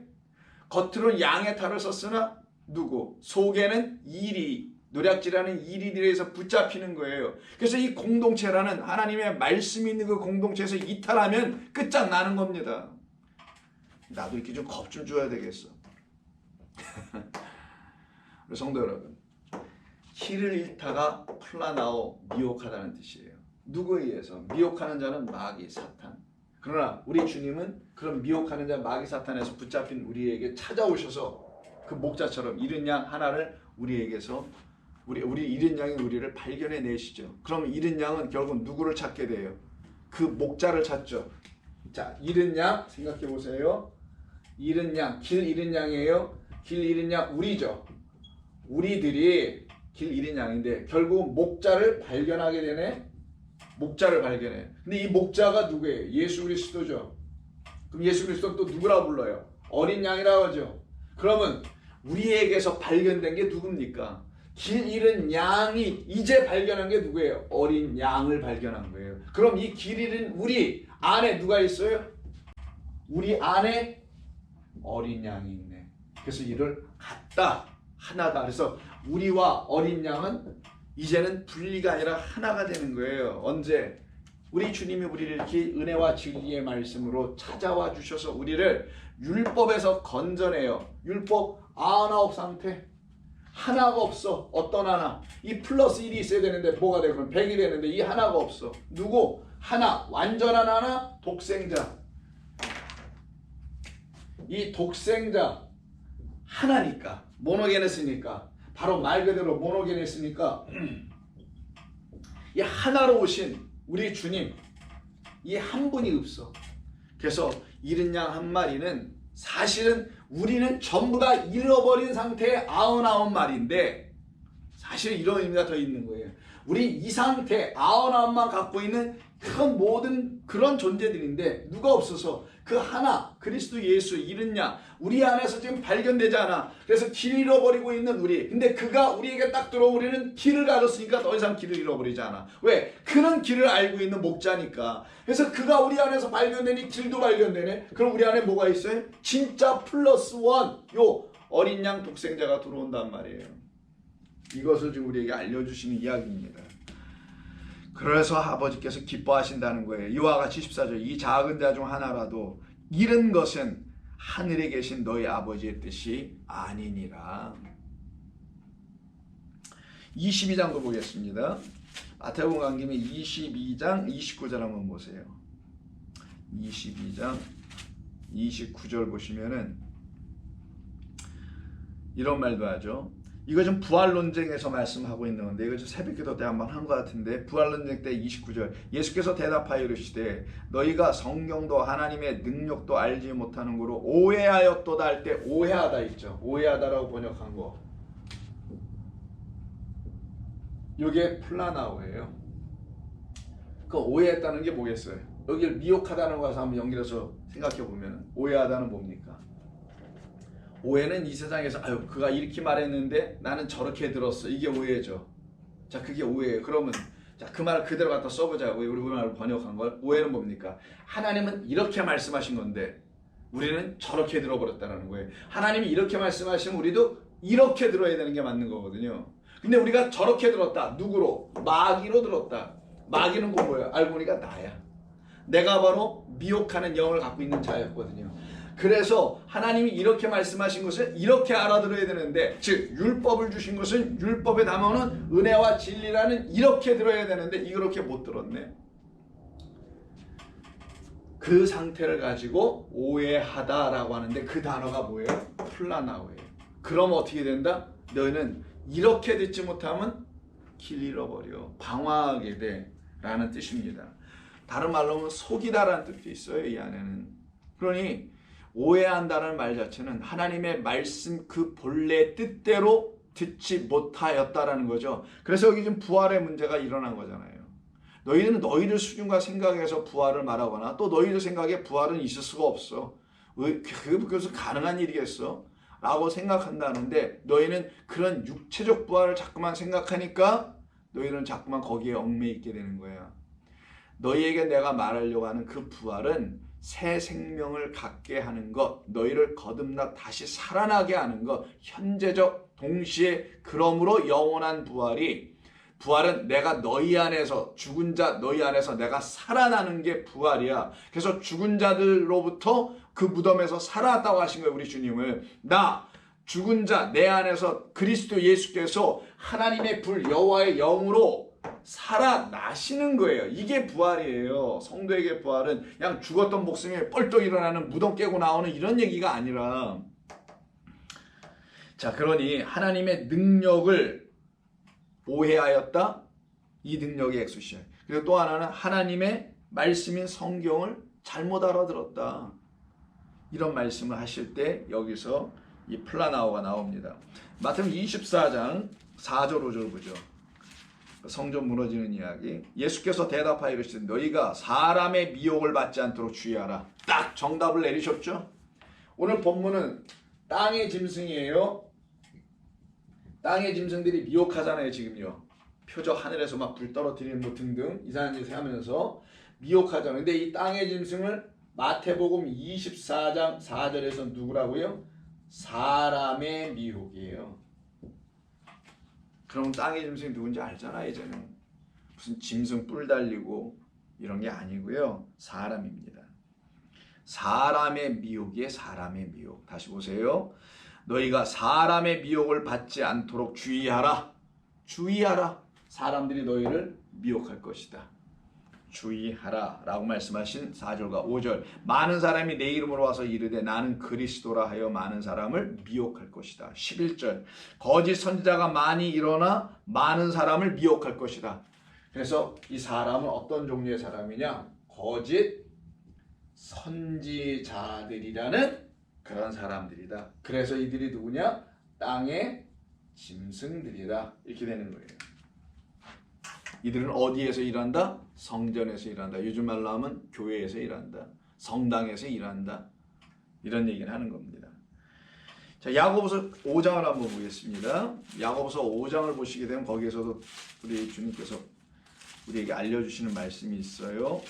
겉으로는 양의 탈을 썼으나 누구? 속에는 이리, 노략질하는 이리들에서 붙잡히는 거예요. 그래서 이 공동체라는 하나님의 말씀이 있는 그 공동체에서 이탈하면 끝장나는 겁니다. 나도 이렇게 좀 겁 좀 줘야 되겠어. 성도 여러분, 길을 잃다가 플라나오, 미혹하다는 뜻이에요. 누구에 의해서? 미혹하는 자는 마귀, 사탄. 그러나 우리 주님은 그런 미혹하는 자 마귀 사탄에서 붙잡힌 우리에게 찾아오셔서 그 목자처럼 잃은 양 하나를 우리에게서 우리 잃은 양이 우리를 발견해 내시죠. 그럼 잃은 양은 결국 누구를 찾게 돼요? 그 목자를 찾죠. 자, 잃은 양 생각해 보세요. 잃은 양, 길 잃은 양이에요. 길 잃은 양 우리죠. 우리들이 길 잃은 양인데 결국 목자를 발견하게 되네. 목자를 발견해. 근데 이 목자가 누구예요? 예수 그리스도죠. 그럼 예수 그리스도는 또 누구라고 불러요? 어린 양이라고 하죠. 그러면 우리에게서 발견된 게 누굽니까? 길 잃은 양이 이제 발견한 게 누구예요? 어린 양을 발견한 거예요. 그럼 이 길 잃은 우리 안에 누가 있어요? 우리 안에 어린 양이 있네. 그래서 이를 같다, 하나다. 그래서 우리와 어린 양은 이제는 분리가 아니라 하나가 되는 거예요. 언제? 우리 주님이 우리를 이렇게 은혜와 진리의 말씀으로 찾아와 주셔서 우리를 율법에서 건져내요. 율법 99 상태. 하나가 없어. 어떤 하나? 이 플러스 1이 있어야 되는데 뭐가 돼? 그럼 100이 되는데 이 하나가 없어. 누구? 하나. 완전한 하나? 독생자. 이 독생자 하나니까. 모노게네스니까. 바로 말 그대로 모노게네스니까 이 하나로 오신 우리 주님 이 한 분이 없어. 그래서 잃은 양 한 마리는 사실은 우리는 전부 다 잃어버린 상태의 99마리인데 사실 이런 의미가 더 있는 거예요. 우리 이 상태 99만 갖고 있는 그런 모든 그런 존재들인데 누가 없어서 그 하나 그리스도 예수 잃은 양 우리 안에서 지금 발견되지 않아. 그래서 길 잃어버리고 있는 우리. 근데 그가 우리에게 딱 들어오면 우리는 길을 알았으니까 더 이상 길을 잃어버리지 않아. 왜? 그는 길을 알고 있는 목자니까. 그래서 그가 우리 안에서 발견되니 길도 발견되네. 그럼 우리 안에 뭐가 있어요? 진짜 플러스 원 요 어린 양 독생자가 들어온단 말이에요. 이것을 지금 우리에게 알려주시는 이야기입니다. 그래서 아버지께서 기뻐하신다는 거예요. 이와 같이 14절 이 작은 자 중 하나라도 잃은 것은 하늘에 계신 너희 아버지의 뜻이 아니니라. 22장도 보겠습니다. 마태복음 간 김에 22장 29절 한번 보세요. 22장 29절 보시면은 이런 말도 하죠. 이거 좀 부활 논쟁에서 말씀하고 있는 건데 이거 좀 새벽기도 때 한번 한 것 같은데 부활 논쟁 때 29절 예수께서 대답하여 이르시되 너희가 성경도 하나님의 능력도 알지 못하는 거로 오해하였도다 할 때 오해하다 있죠. 오해하다라고 번역한 거 이게 플라나오예요. 그 오해했다는 게 뭐겠어요? 여기를 미혹하다는 것과 한번 연결해서 생각해 보면 오해하다는 뭡니까? 오해는 이 세상에서 아유 그가 이렇게 말했는데 나는 저렇게 들었어. 이게 오해죠. 자 그게 오해예요. 그러면 자 그 말을 그대로 갖다 써보자고 우리 말로 번역한 걸. 오해는 뭡니까? 하나님은 이렇게 말씀하신 건데 우리는 저렇게 들어버렸다는 거예요. 하나님이 이렇게 말씀하시면 우리도 이렇게 들어야 되는 게 맞는 거거든요. 근데 우리가 저렇게 들었다. 누구로? 마귀로 들었다. 마귀는 그 뭐예요? 알고 보니까 나야. 내가 바로 미혹하는 영을 갖고 있는 자였거든요. 그래서 하나님이 이렇게 말씀하신 것을 이렇게 알아들어야 되는데 즉 율법을 주신 것은 율법에 담아오는 은혜와 진리라는 이렇게 들어야 되는데 이렇게 못 들었네. 그 상태를 가지고 오해하다라고 하는데 그 단어가 뭐예요? 플라나오예요. 그럼 어떻게 된다? 너희는 이렇게 듣지 못하면 길 잃어버려. 방황하게 돼 라는 뜻입니다. 다른 말로 하면 속이다라는 뜻도 있어요. 이 안에는. 그러니 오해한다는 말 자체는 하나님의 말씀 그 본래 뜻대로 듣지 못하였다라는 거죠. 그래서 여기 지금 부활의 문제가 일어난 거잖아요. 너희는 너희들 수준과 생각에서 부활을 말하거나 또 너희들 생각에 부활은 있을 수가 없어. 그것은 가능한 일이겠어? 라고 생각한다는데 너희는 그런 육체적 부활을 자꾸만 생각하니까 너희는 자꾸만 거기에 얽매여 있게 되는 거야. 너희에게 내가 말하려고 하는 그 부활은 새 생명을 갖게 하는 것, 너희를 거듭나 다시 살아나게 하는 것, 현재적 동시에 그러므로 영원한 부활은 내가 너희 안에서 죽은 자 너희 안에서 내가 살아나는 게 부활이야. 그래서 죽은 자들로부터 그 무덤에서 살아났다고 하신 거예요. 우리 주님을 나 죽은 자 내 안에서 그리스도 예수께서 하나님의 불 여호와의 영으로 살아나시는 거예요. 이게 부활이에요. 성도에게 부활은 그냥 죽었던 목숨이 뻘떡 일어나는 무덤 깨고 나오는 이런 얘기가 아니라 자, 그러니 하나님의 능력을 오해하였다. 이 능력의 엑수시아. 그리고 또 하나는 하나님의 말씀인 성경을 잘못 알아들었다. 이런 말씀을 하실 때 여기서 이 플라나오가 나옵니다. 마태복음 24장 4절 5절 보죠. 성전 무너지는 이야기. 예수께서 대답하여 이르시되 너희가 사람의 미혹을 받지 않도록 주의하라. 딱 정답을 내리셨죠. 오늘 본문은 땅의 짐승이에요. 땅의 짐승들이 미혹하잖아요. 지금요. 표적 하늘에서 막 불 떨어뜨리는 뭐 등등 이상한 짓을 하면서 미혹하잖아요. 근데 이 땅의 짐승을 마태복음 24장 4절에서 누구라고요? 사람의 미혹이에요. 그럼 땅의 짐승이 누군지 알잖아. 이제는 무슨 짐승 뿔 달리고 이런 게 아니고요. 사람입니다. 사람의 미혹이에 사람의 미혹. 다시 보세요. 너희가 사람의 미혹을 받지 않도록 주의하라. 주의하라. 사람들이 너희를 미혹할 것이다. 주의하라 라고 말씀하신 4절과 5절. 많은 사람이 내 이름으로 와서 이르되 나는 그리스도라 하여 많은 사람을 미혹할 것이다. 11절. 거짓 선지자가 많이 일어나 많은 사람을 미혹할 것이다. 그래서 이 사람은 어떤 종류의 사람이냐? 거짓 선지자들이라는 그런 사람들이다. 그래서 이들이 누구냐? 땅의 짐승들이다. 이렇게 되는 거예요. 이들은 어디에서 일한다? 성전에서 일한다. 요즘 말로 하면 교회에서 일한다. 성당에서 일한다. 이런 얘기를 하는 겁니다. 자, 야고보서 5장을 한번 보겠습니다. 야고보서 5장을 보시게 되면 거기에서도 우리 주님께서 우리에게 알려주시는 말씀이 있어요.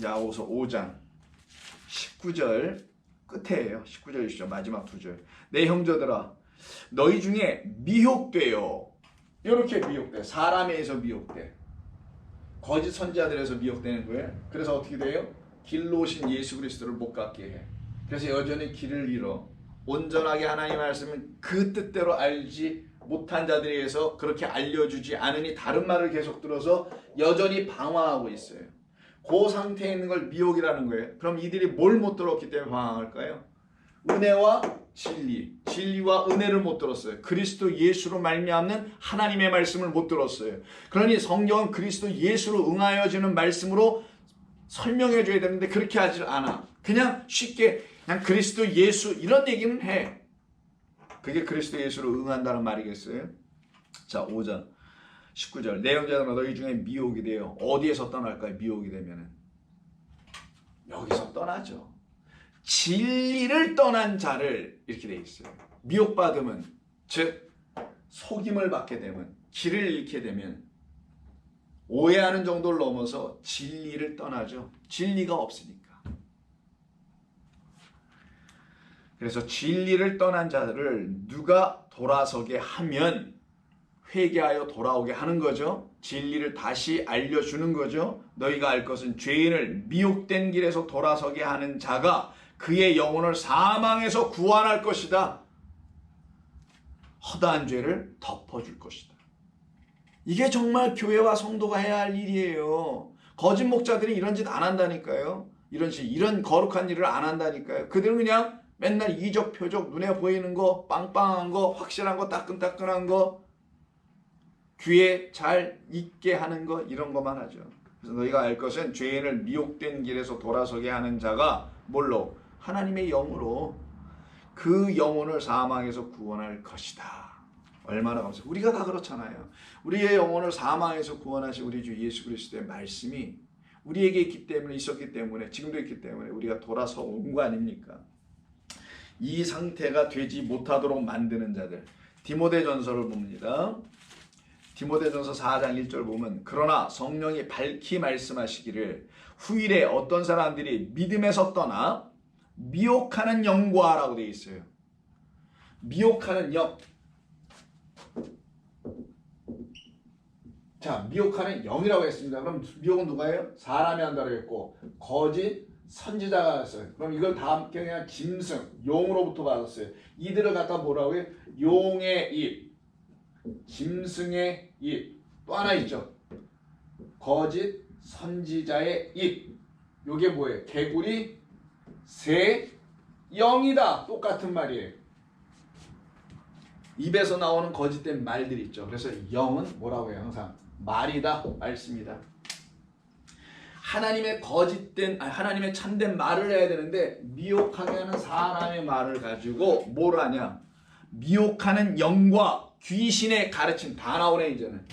야고보서 5장 19절 끝에예요. 19절 20절 마지막 두 절. 내 형제들아 너희 중에 미혹되어 이렇게 미혹돼. 사람에 의해서 미혹돼. 거짓 선지자들에서 미혹되는 거예요. 그래서 어떻게 돼요? 길로 오신 예수 그리스도를 못 갖게 해. 그래서 여전히 길을 잃어. 온전하게 하나님의 말씀을 그 뜻대로 알지 못한 자들에 의해서 그렇게 알려주지 않으니 다른 말을 계속 들어서 여전히 방황하고 있어요. 그 상태에 있는 걸 미혹이라는 거예요. 그럼 이들이 뭘 못 들었기 때문에 방황할까요? 은혜와 진리, 진리와 은혜를 못 들었어요. 그리스도 예수로 말미암는 하나님의 말씀을 못 들었어요. 그러니 성경은 그리스도 예수로 응하여지는 말씀으로 설명해 줘야 되는데 그렇게 하지 않아. 그냥 쉽게 그냥 그리스도 예수 이런 얘기는 해. 그게 그리스도 예수로 응한다는 말이겠어요? 자, 5장 19절. 내 형제들아 너희 중에 미혹이 돼요. 어디에서 떠날까요? 미혹이 되면은 여기서 떠나죠. 진리를 떠난 자를 이렇게 돼 있어요. 미혹받으면 즉 속임을 받게 되면 길을 잃게 되면 오해하는 정도를 넘어서 진리를 떠나죠. 진리가 없으니까. 그래서 진리를 떠난 자들을 누가 돌아서게 하면 회개하여 돌아오게 하는 거죠. 진리를 다시 알려주는 거죠. 너희가 알 것은 죄인을 미혹된 길에서 돌아서게 하는 자가 그의 영혼을 사망에서 구원할 것이다. 허다한 죄를 덮어줄 것이다. 이게 정말 교회와 성도가 해야 할 일이에요. 거짓 목자들이 이런 짓 안 한다니까요. 이런 거룩한 일을 안 한다니까요. 그들은 그냥 맨날 이적 표적 눈에 보이는 거 빵빵한 거 확실한 거 따끈따끈한 거 귀에 잘 익게 하는 거 이런 것만 하죠. 그래서 너희가 알 것은 죄인을 미혹된 길에서 돌아서게 하는 자가 뭘로? 하나님의 영으로 그 영혼을 사망에서 구원할 것이다. 얼마나 감사해요. 우리가 다 그렇잖아요. 우리의 영혼을 사망에서 구원하신 우리 주 예수 그리스도의 말씀이 우리에게 있기 때문에 있었기 때문에 지금도 있기 때문에 우리가 돌아서 온 거 아닙니까? 이 상태가 되지 못하도록 만드는 자들. 디모데전서를 봅니다. 디모데전서 4장 1절 보면 그러나 성령이 밝히 말씀하시기를 후일에 어떤 사람들이 믿음에서 떠나 미혹하는 영과라고 되어 있어요. 미혹하는 영. 자, 미혹하는 영이라고 했습니다. 그럼 미혹은 누가 해요? 사람이 한다고 했고 거짓 선지자가 했어요. 그럼 이걸 다음 경에 짐승, 용으로부터 받았어요. 이들을 갖다 뭐라고 해요? 용의 입, 짐승의 입. 또 하나 있죠. 거짓 선지자의 입. 요게 뭐예요? 개구리, 새, 영이다. 똑같은 말이에요. 입에서 나오는 거짓된 말들이 있죠. 그래서 영은 뭐라고 해요? 항상 말이다, 말씀이다. 하나님의 참된 말을 해야 되는데 미혹하게 하는 사람의 말을 가지고 뭘 하냐? 미혹하는 영과 귀신의 가르침 다 나오네 이제는.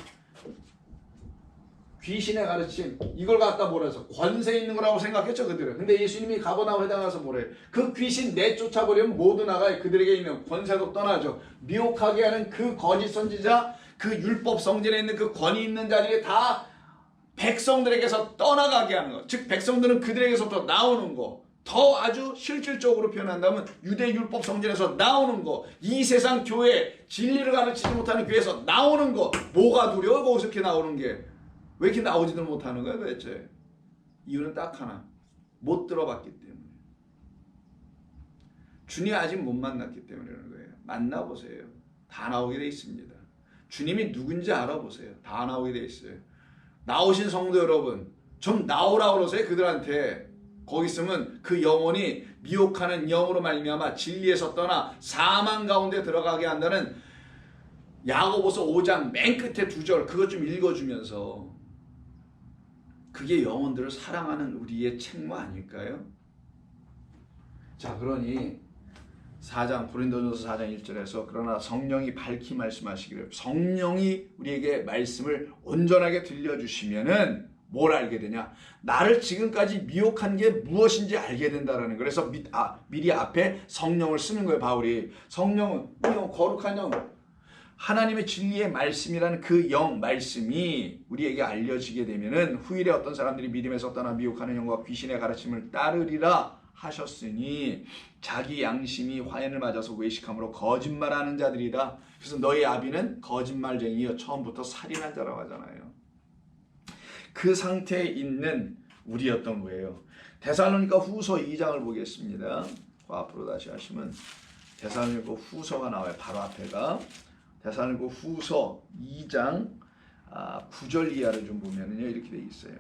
귀신의 가르침 이걸 갖다 뭐라 해서 권세 있는 거라고 생각했죠 그들은. 근데 예수님이 가버나움 회당 가서 뭐래요? 그 귀신 내쫓아버리면 모두 나가요. 그들에게 있는 권세도 떠나죠. 미혹하게 하는 그 거짓 선지자, 그 율법 성전에 있는 그 권위 있는 자리에 다 백성들에게서 떠나가게 하는 것. 즉 백성들은 그들에게서부터 나오는 거. 더 아주 실질적으로 표현한다면 유대 율법 성전에서 나오는 거. 이 세상 교회 진리를 가르치지 못하는 교회에서 나오는 거. 뭐가 두려워? 거기서 이렇게 나오는 게. 왜 이렇게 나오지도 못하는 거야 도대체? 이유는 딱 하나. 못 들어봤기 때문에. 주님 아직 못 만났기 때문에 그러는 거예요. 만나보세요. 다 나오게 돼 있습니다. 주님이 누군지 알아보세요. 다 나오게 돼 있어요. 나오신 성도 여러분, 좀 나오라 그러세요. 그들한테. 거기 있으면 그 영혼이 미혹하는 영으로 말미암아 진리에서 떠나 사망 가운데 들어가게 한다는 야고보서 5장 맨 끝에 2절 그것 좀 읽어주면서 그게 영혼들을 사랑하는 우리의 책무 아닐까요? 자, 그러니 4장 고린도전서 4장 1절에서 그러나 성령이 밝히 말씀하시기를 성령이 우리에게 말씀을 온전하게 들려주시면은 뭘 알게 되냐? 나를 지금까지 미혹한 게 무엇인지 알게 된다라는 거예요. 그래서 미리 앞에 성령을 쓰는 거예요. 바울이. 성령은 거룩한 영, 하나님의 진리의 말씀이라는 그 영 말씀이 우리에게 알려지게 되면은 후일에 어떤 사람들이 믿음에서 떠나 미혹하는 영과 귀신의 가르침을 따르리라 하셨으니 자기 양심이 화연을 맞아서 외식함으로 거짓말하는 자들이다. 그래서 너희 아비는 거짓말쟁이여 처음부터 살인한 자라고 하잖아요. 그 상태에 있는 우리였던 거예요. 데살로니가 후서 2장을 보겠습니다. 그 앞으로 다시 하시면 데살로니가 후서가 나와요. 바로 앞에가 데살로니가 후서 2장 9절 이하를 좀 보면은요 이렇게 돼 있어요.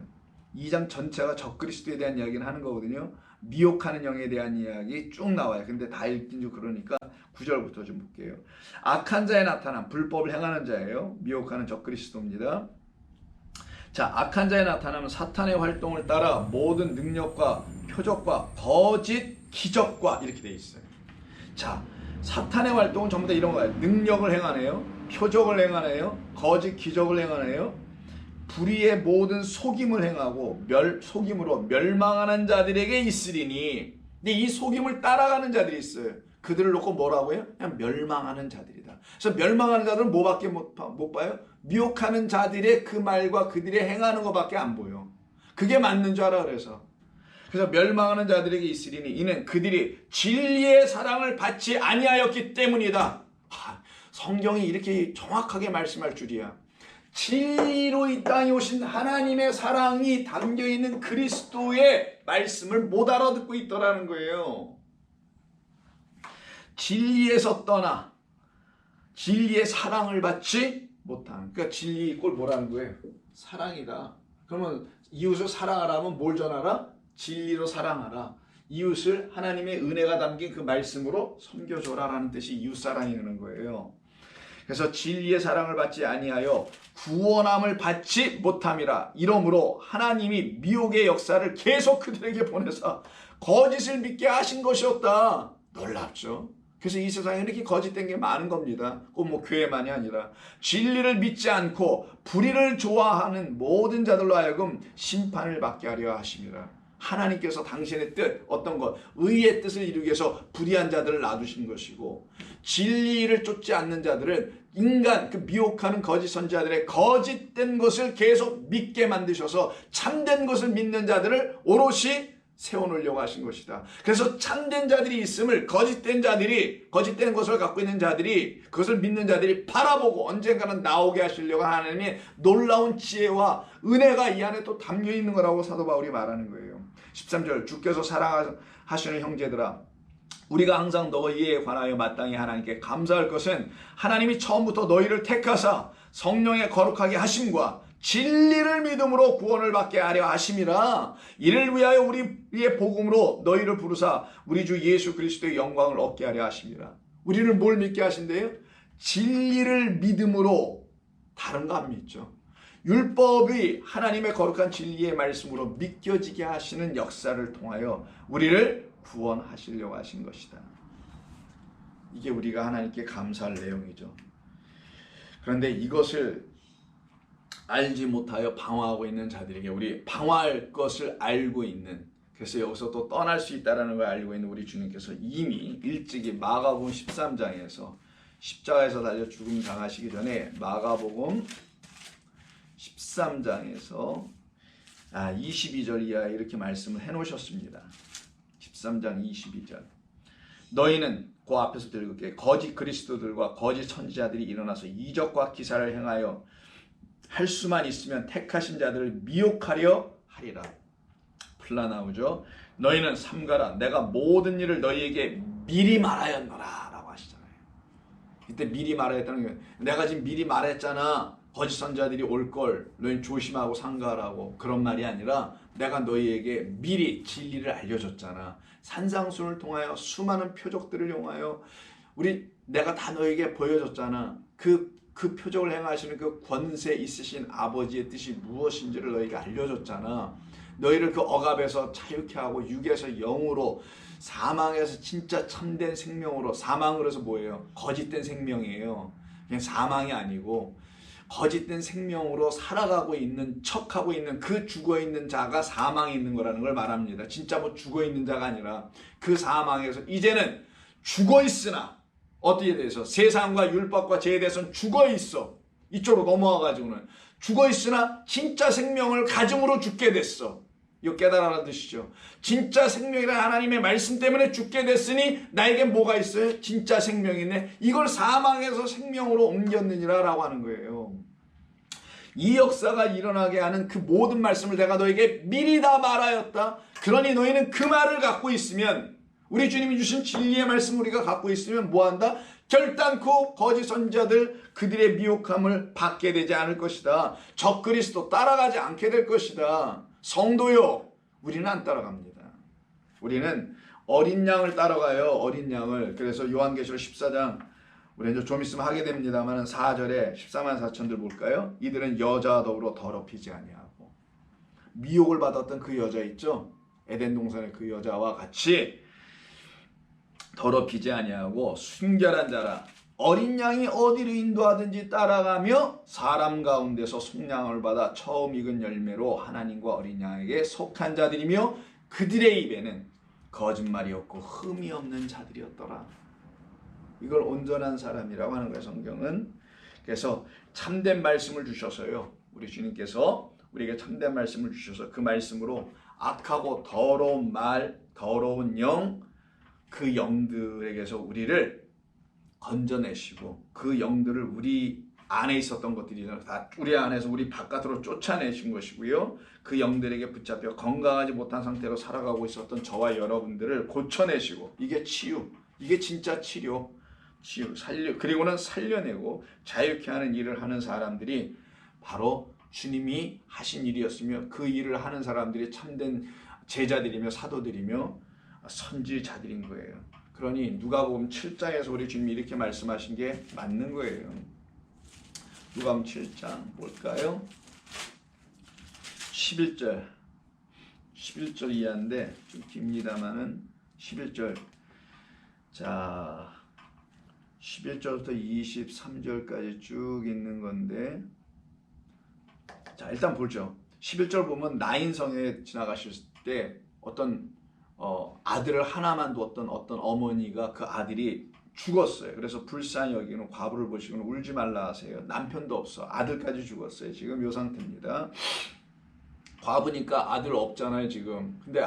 2장 전체가 적그리스도에 대한 이야기를 하는 거거든요. 미혹하는 영에 대한 이야기 쭉 나와요. 근데 다 읽긴 좀 그러니까 9절부터 좀 볼게요. 악한 자에 나타난 불법을 행하는 자예요. 미혹하는 적그리스도입니다. 자, 악한 자에 나타나면 사탄의 활동을 따라 모든 능력과 표적과 거짓 기적과 이렇게 돼 있어요. 자, 사탄의 활동은 전부 다 이런 거예요. 능력을 행하네요. 표적을 행하네요. 거짓 기적을 행하네요. 불의의 모든 속임을 행하고 속임으로 멸망하는 자들에게 있으리니. 근데 이 속임을 따라가는 자들이 있어요. 그들을 놓고 뭐라고 해요? 그냥 멸망하는 자들이다. 그래서 멸망하는 자들은 뭐밖에 못 봐요? 미혹하는 자들의 그 말과 그들의 행하는 것밖에 안 보여. 그게 맞는 줄 알아. 그래서 멸망하는 자들에게 있으리니 이는 그들이 진리의 사랑을 받지 아니하였기 때문이다. 성경이 이렇게 정확하게 말씀할 줄이야. 진리로 이 땅에 오신 하나님의 사랑이 담겨있는 그리스도의 말씀을 못 알아듣고 있더라는 거예요. 진리에서 떠나 진리의 사랑을 받지 못하는. 그러니까 진리 꼴 뭐라는 거예요? 사랑이다. 그러면 이웃을 사랑하라면 뭘 전하라? 진리로 사랑하라. 이웃을 하나님의 은혜가 담긴 그 말씀으로 섬겨줘라라는 뜻이 이웃사랑이라는 거예요. 그래서 진리의 사랑을 받지 아니하여 구원함을 받지 못함이라. 이러므로 하나님이 미혹의 역사를 계속 그들에게 보내사 거짓을 믿게 하신 것이었다. 놀랍죠? 그래서 이 세상에 이렇게 거짓된 게 많은 겁니다. 꼭 뭐 교회만이 아니라 진리를 믿지 않고 불의를 좋아하는 모든 자들로 하여금 심판을 받게 하려 하심이라. 하나님께서 당신의 뜻, 어떤 것, 의의 뜻을 이루기 위해서 불의한 자들을 놔두신 것이고 진리를 쫓지 않는 자들은 인간, 그 미혹하는 거짓 선지자들의 거짓된 것을 계속 믿게 만드셔서 참된 것을 믿는 자들을 오롯이 세워놓으려고 하신 것이다. 그래서 참된 자들이 있음을 거짓된 것을 갖고 있는 자들이, 그것을 믿는 자들이 바라보고 언젠가는 나오게 하시려고 하나님의 놀라운 지혜와 은혜가 이 안에 또 담겨 있는 거라고 사도 바울이 말하는 거예요. 13절, 주께서 사랑하시는 형제들아, 우리가 항상 너희에 관하여 마땅히 하나님께 감사할 것은 하나님이 처음부터 너희를 택하사 성령의 거룩하게 하심과 진리를 믿음으로 구원을 받게 하려 하심이라. 이를 위하여 우리의 복음으로 너희를 부르사 우리 주 예수 그리스도의 영광을 얻게 하려 하심이라. 우리를 뭘 믿게 하신대요? 진리를 믿음으로 다른 거 안 믿죠. 율법이 하나님의 거룩한 진리의 말씀으로 믿겨지게 하시는 역사를 통하여 우리를 구원하시려고 하신 것이다. 이게 우리가 하나님께 감사할 내용이죠. 그런데 이것을 알지 못하여 방황하고 있는 자들에게 우리 방황할 것을 알고 있는, 그래서 여기서 또 떠날 수 있다는 걸 알고 있는 우리 주님께서 이미 일찍이 마가복음 13장에서 십자가에서 달려 죽음 당하시기 전에 마가복음 13장에서 22절 이하 이렇게 말씀을 해놓으셨습니다. 13장 22절. 너희는 그 앞에서 들을게 거짓 그리스도들과 거짓 선지자들이 일어나서 이적과 기사를 행하여 할 수만 있으면 택하신 자들을 미혹하려 하리라. 플라 나오죠. 너희는 삼가라. 내가 모든 일을 너희에게 미리 말하였노라 라고 하시잖아요. 이때 미리 말하였다는 게 내가 지금 미리 말했잖아. 거짓 선지자들이 올걸 너희는 조심하고 삼가라고. 그런 말이 아니라 내가 너희에게 미리 진리를 알려줬잖아. 산상수를 통하여 수많은 표적들을 이용하여 내가 다 너희에게 보여줬잖아. 그 표적을 행하시는 그 권세 있으신 아버지의 뜻이 무엇인지를 너희에게 알려줬잖아. 너희를 그 억압에서 자유케 하고 육에서 영으로, 사망에서 진짜 참된 생명으로, 사망으로 해서 뭐예요? 거짓된 생명이에요. 그냥 사망이 아니고 거짓된 생명으로 살아가고 있는 척하고 있는 그 죽어있는 자가 사망에 있는 거라는 걸 말합니다. 진짜 뭐 죽어있는 자가 아니라 그 사망에서 이제는 죽어있으나 어떻게 돼서 세상과 율법과 죄에 대해서는 죽어있어. 이쪽으로 넘어와가지고는 죽어있으나 진짜 생명을 가짐으로 죽게 됐어. 이거 깨달아라 드시죠. 진짜 생명이란 하나님의 말씀 때문에 죽게 됐으니 나에게 뭐가 있어요? 진짜 생명이네. 이걸 사망에서 생명으로 옮겼느니라 라고 하는 거예요. 이 역사가 일어나게 하는 그 모든 말씀을 내가 너에게 미리 다 말하였다. 그러니 너희는 그 말을 갖고 있으면, 우리 주님이 주신 진리의 말씀 우리가 갖고 있으면 뭐한다? 결단코 거짓 선지자들 그들의 미혹함을 받게 되지 않을 것이다. 적그리스도 따라가지 않게 될 것이다. 성도요, 우리는 안 따라갑니다. 우리는 어린 양을 따라가요. 어린 양을. 그래서 요한계시록 14장 우리 이제 좀 있으면 하게 됩니다만 4절에 14만 4천들 볼까요? 이들은 여자와 더불어 더럽히지 아니하고. 미혹을 받았던 그 여자 있죠? 에덴 동산의 그 여자와 같이 더럽히지 아니하고 순결한 자라. 어린 양이 어디로 인도하든지 따라가며 사람 가운데서 속량을 받아 처음 익은 열매로 하나님과 어린 양에게 속한 자들이며 그들의 입에는 거짓말이 없고 흠이 없는 자들이었더라. 이걸 온전한 사람이라고 하는 거예요, 성경은. 그래서 참된 말씀을 주셔서요, 우리 주님께서 우리에게 참된 말씀을 주셔서 그 말씀으로 악하고 더러운 말, 더러운 영, 그 영들에게서 우리를 건져내시고 그 영들을 우리 안에 있었던 것들이 다 우리 안에서 우리 바깥으로 쫓아내신 것이고요. 그 영들에게 붙잡혀 건강하지 못한 상태로 살아가고 있었던 저와 여러분들을 고쳐내시고, 이게 치유, 이게 진짜 치료, 그리고는 살려내고 자유케 하는 일을 하는 사람들이 바로 주님이 하신 일이었으며, 그 일을 하는 사람들이 참된 제자들이며 사도들이며 선지자들인 거예요. 그러니 누가복음 7장에서 우리 주님이 이렇게 말씀하신 게 맞는 거예요. 누가복음 7장 볼까요? 11절 이하인데 좀 깁니다만은 11절. 자, 11절부터 23절까지 쭉 있는 건데, 자, 일단 보죠. 11절 보면 나인성에 지나가실 때 어떤 아들을 하나만 뒀던 어떤 어머니가 그 아들이 죽었어요. 그래서 불쌍히 여기는 과부를 보시고는 울지 말라 하세요. 남편도 없어. 아들까지 죽었어요. 지금 이 상태입니다. 과부니까 아들 없잖아요, 지금. 근데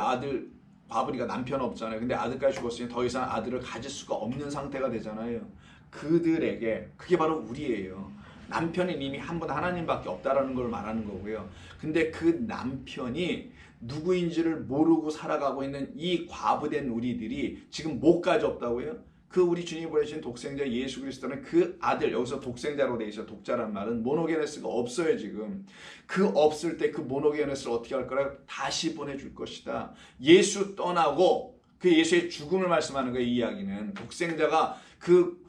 과부니까 남편 없잖아요. 근데 아들까지 죽었으니 더 이상 아들을 가질 수가 없는 상태가 되잖아요. 그들에게, 그게 바로 우리예요. 남편은 이미 한 분 하나님밖에 없다라는 걸 말하는 거고요. 근데 그 남편이 누구인지를 모르고 살아가고 있는 이 과부된 우리들이 지금 뭐까지 없다고요? 그 우리 주님이 보내신 독생자 예수 그리스도는 그 아들, 여기서 독생자로 돼 있어요. 독자란 말은 모노게네스가 없어요, 지금. 그 없을 때 그 모노게네스를 어떻게 할 거라? 다시 보내줄 것이다. 예수 떠나고 그 예수의 죽음을 말씀하는 거예요, 이 이야기는. 독생자가 그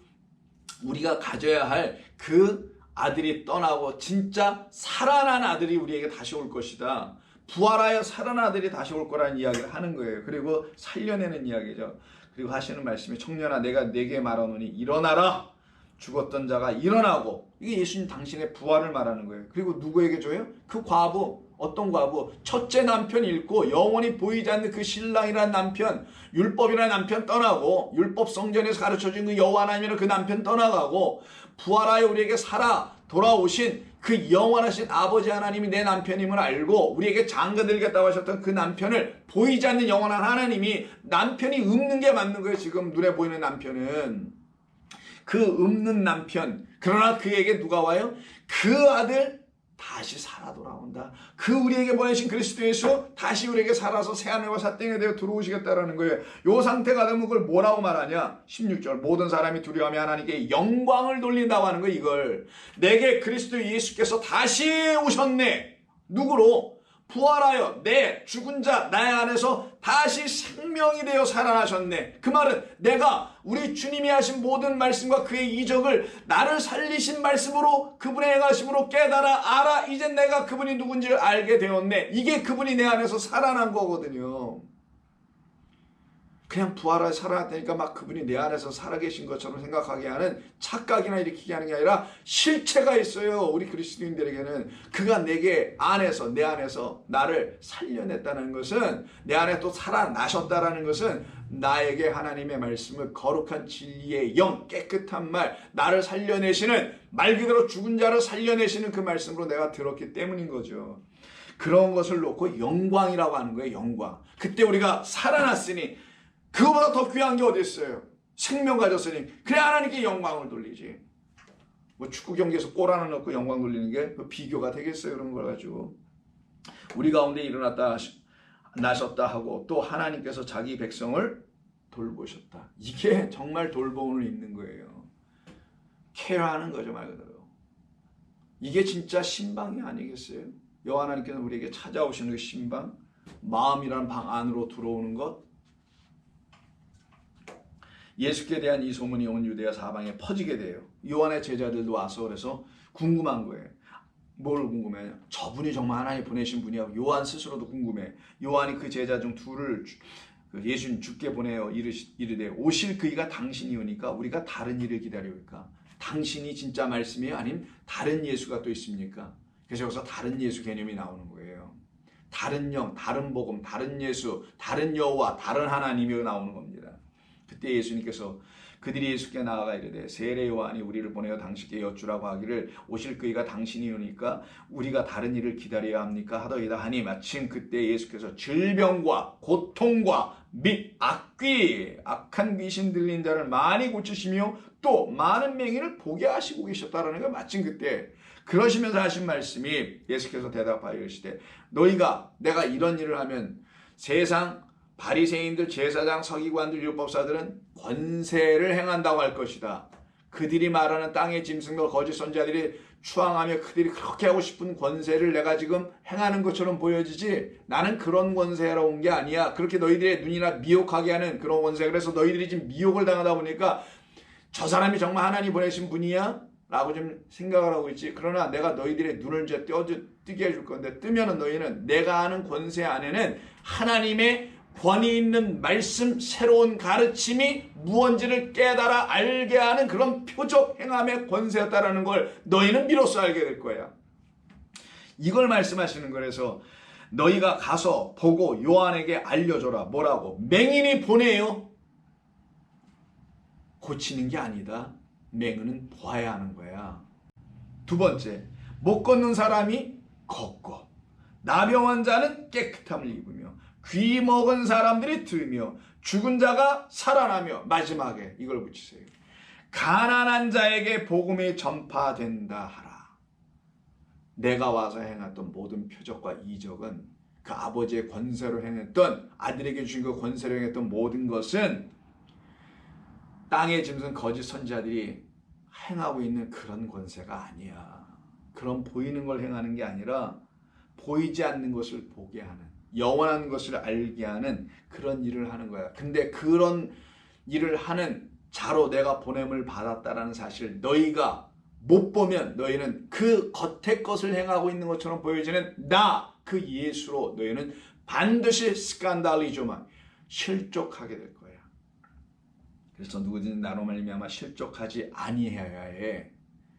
우리가 가져야 할 그 아들이 떠나고 진짜 살아난 아들이 우리에게 다시 올 것이다. 부활하여 살아난 아들이 다시 올 거라는 이야기를 하는 거예요. 그리고 살려내는 이야기죠. 그리고 하시는 말씀이 청년아 내가 네게 말하노니 일어나라. 죽었던 자가 일어나고, 이게 예수님 당신의 부활을 말하는 거예요. 그리고 누구에게 줘요? 그 과부. 어떤 과부? 첫째 남편 잃고 영원히 보이지 않는 그 신랑이라는 남편, 율법이라는 남편 떠나고, 율법 성전에서 가르쳐준 그 여호와 하나님이라는 그 남편 떠나가고, 부활하여 우리에게 살아 돌아오신 그 영원하신 아버지 하나님이 내 남편임을 알고 우리에게 장가들겠다고 하셨던 그 남편을, 보이지 않는 영원한 하나님이, 남편이 없는 게 맞는 거예요. 지금 눈에 보이는 남편은. 그 없는 남편, 그러나 그에게 누가 와요? 그 아들 다시 살아 돌아온다. 그 우리에게 보내신 그리스도 예수 다시 우리에게 살아서 새하늘과 새 땅에 되어 들어오시겠다라는 거예요. 요 상태가 되면 그걸 뭐라고 말하냐? 16절 모든 사람이 두려워하며 하나님께 영광을 돌린다고 하는 거예요. 이걸 내게 그리스도 예수께서 다시 오셨네. 누구로? 부활하여 내 죽은 자 나의 안에서 다시 생명이 되어 살아나셨네. 그 말은 내가 우리 주님이 하신 모든 말씀과 그의 이적을 나를 살리신 말씀으로, 그분의 행하심으로 깨달아 알아. 이제 내가 그분이 누군지를 알게 되었네. 이게 그분이 내 안에서 살아난 거거든요. 그냥 부활하여 살아났다니까 막 그분이 내 안에서 살아계신 것처럼 생각하게 하는 착각이나 일으키게 하는 게 아니라 실체가 있어요. 우리 그리스도인들에게는 그가 내게 안에서, 내 안에서 나를 살려냈다는 것은, 내 안에 또 살아나셨다라는 것은 나에게 하나님의 말씀을, 거룩한 진리의 영, 깨끗한 말, 나를 살려내시는, 말 그대로 죽은 자를 살려내시는 그 말씀으로 내가 들었기 때문인 거죠. 그런 것을 놓고 영광이라고 하는 거예요. 영광. 그때 우리가 살아났으니 그거보다 더 귀한 게 어디 있어요? 생명 가졌으니 그래 하나님께 영광을 돌리지. 뭐 축구 경기에서 골 하나 넣고 영광 돌리는 게 비교가 되겠어요? 그런 걸 가지고. 우리 가운데 일어났다 나셨다 하고 또 하나님께서 자기 백성을 돌보셨다. 이게 정말 돌봄을 입는 거예요. 케어하는 거죠, 말 그대로. 이게 진짜 신방이 아니겠어요? 여호와 하나님께서 우리에게 찾아오시는 그 신방, 마음이라는 방 안으로 들어오는 것. 예수께 대한 이 소문이 온 유대야 사방에 퍼지게 돼요. 요한의 제자들도 와서 그래서 궁금한 거예요. 뭘 궁금해요? 저분이 정말 하나님 보내신 분이야. 요한 스스로도 궁금해. 요한이 그 제자 중 둘을 예수님 죽게 보내어 이르되 오실 그이가 당신이오니까 우리가 다른 일을 기다려올까? 당신이 진짜 말씀이에요? 아니면 다른 예수가 또 있습니까? 그래서 여기서 다른 예수 개념이 나오는 거예요. 다른 영, 다른 복음, 다른 예수, 다른 여호와, 다른 하나님이 나오는 겁니다. 그때 예수님께서 그들이 예수께 나아가 이르되 세례 요한이 우리를 보내어 당신께 여쭈라고 하기를 오실 그이가 당신이오니까 우리가 다른 일을 기다려야 합니까? 하더이다 하니 마침 그때 예수께서 질병과 고통과 및 악한 귀신 들린 자를 많이 고치시며 또 많은 맹인을 보게 하시고 계셨다라는 거. 마침 그때 그러시면서 하신 말씀이, 예수께서 대답하여 이르시되 너희가 내가 이런 일을 하면 세상 바리새인들, 제사장, 서기관들, 율법사들은 권세를 행한다고 할 것이다. 그들이 말하는 땅의 짐승과 거짓 선지자들이 추앙하며 그들이 그렇게 하고 싶은 권세를 내가 지금 행하는 것처럼 보여지지, 나는 그런 권세로 온 게 아니야. 그렇게 너희들의 눈이나 미혹하게 하는 그런 권세. 그래서 너희들이 지금 미혹을 당하다 보니까 저 사람이 정말 하나님 보내신 분이야? 라고 좀 생각을 하고 있지. 그러나 내가 너희들의 눈을 이제 뜨게 해줄 건데, 뜨면은 너희는 내가 아는 권세 안에는 하나님의 권위 있는 말씀, 새로운 가르침이 무언지를 깨달아 알게 하는 그런 표적 행함의 권세였다라는 걸 너희는 비로소 알게 될 거야. 이걸 말씀하시는 거라서 너희가 가서 보고 요한에게 알려줘라. 뭐라고? 맹인이 보내요. 고치는 게 아니다. 맹인은 보아야 하는 거야. 두 번째, 못 걷는 사람이 걷고 나병 환자는 깨끗함을 입으며 귀 먹은 사람들이 들으며 죽은 자가 살아나며, 마지막에 이걸 붙이세요. 가난한 자에게 복음이 전파된다 하라. 내가 와서 행했던 모든 표적과 이적은, 그 아버지의 권세로 행했던, 아들에게 주신 그 권세로 행했던 모든 것은 땅의 짐승 거짓 선지자들이 행하고 있는 그런 권세가 아니야. 그런 보이는 걸 행하는 게 아니라 보이지 않는 것을 보게 하는, 영원한 것을 알게 하는 그런 일을 하는 거야. 근데 그런 일을 하는 자로 내가 보냄을 받았다라는 사실 너희가 못 보면 너희는 그 겉의 것을 행하고 있는 것처럼 보여지는 나 그 예수로 너희는 반드시 스칸달리조만 실족하게 될 거야. 그래서 누구든지 나로 말미암아 실족하지 아니해야 해.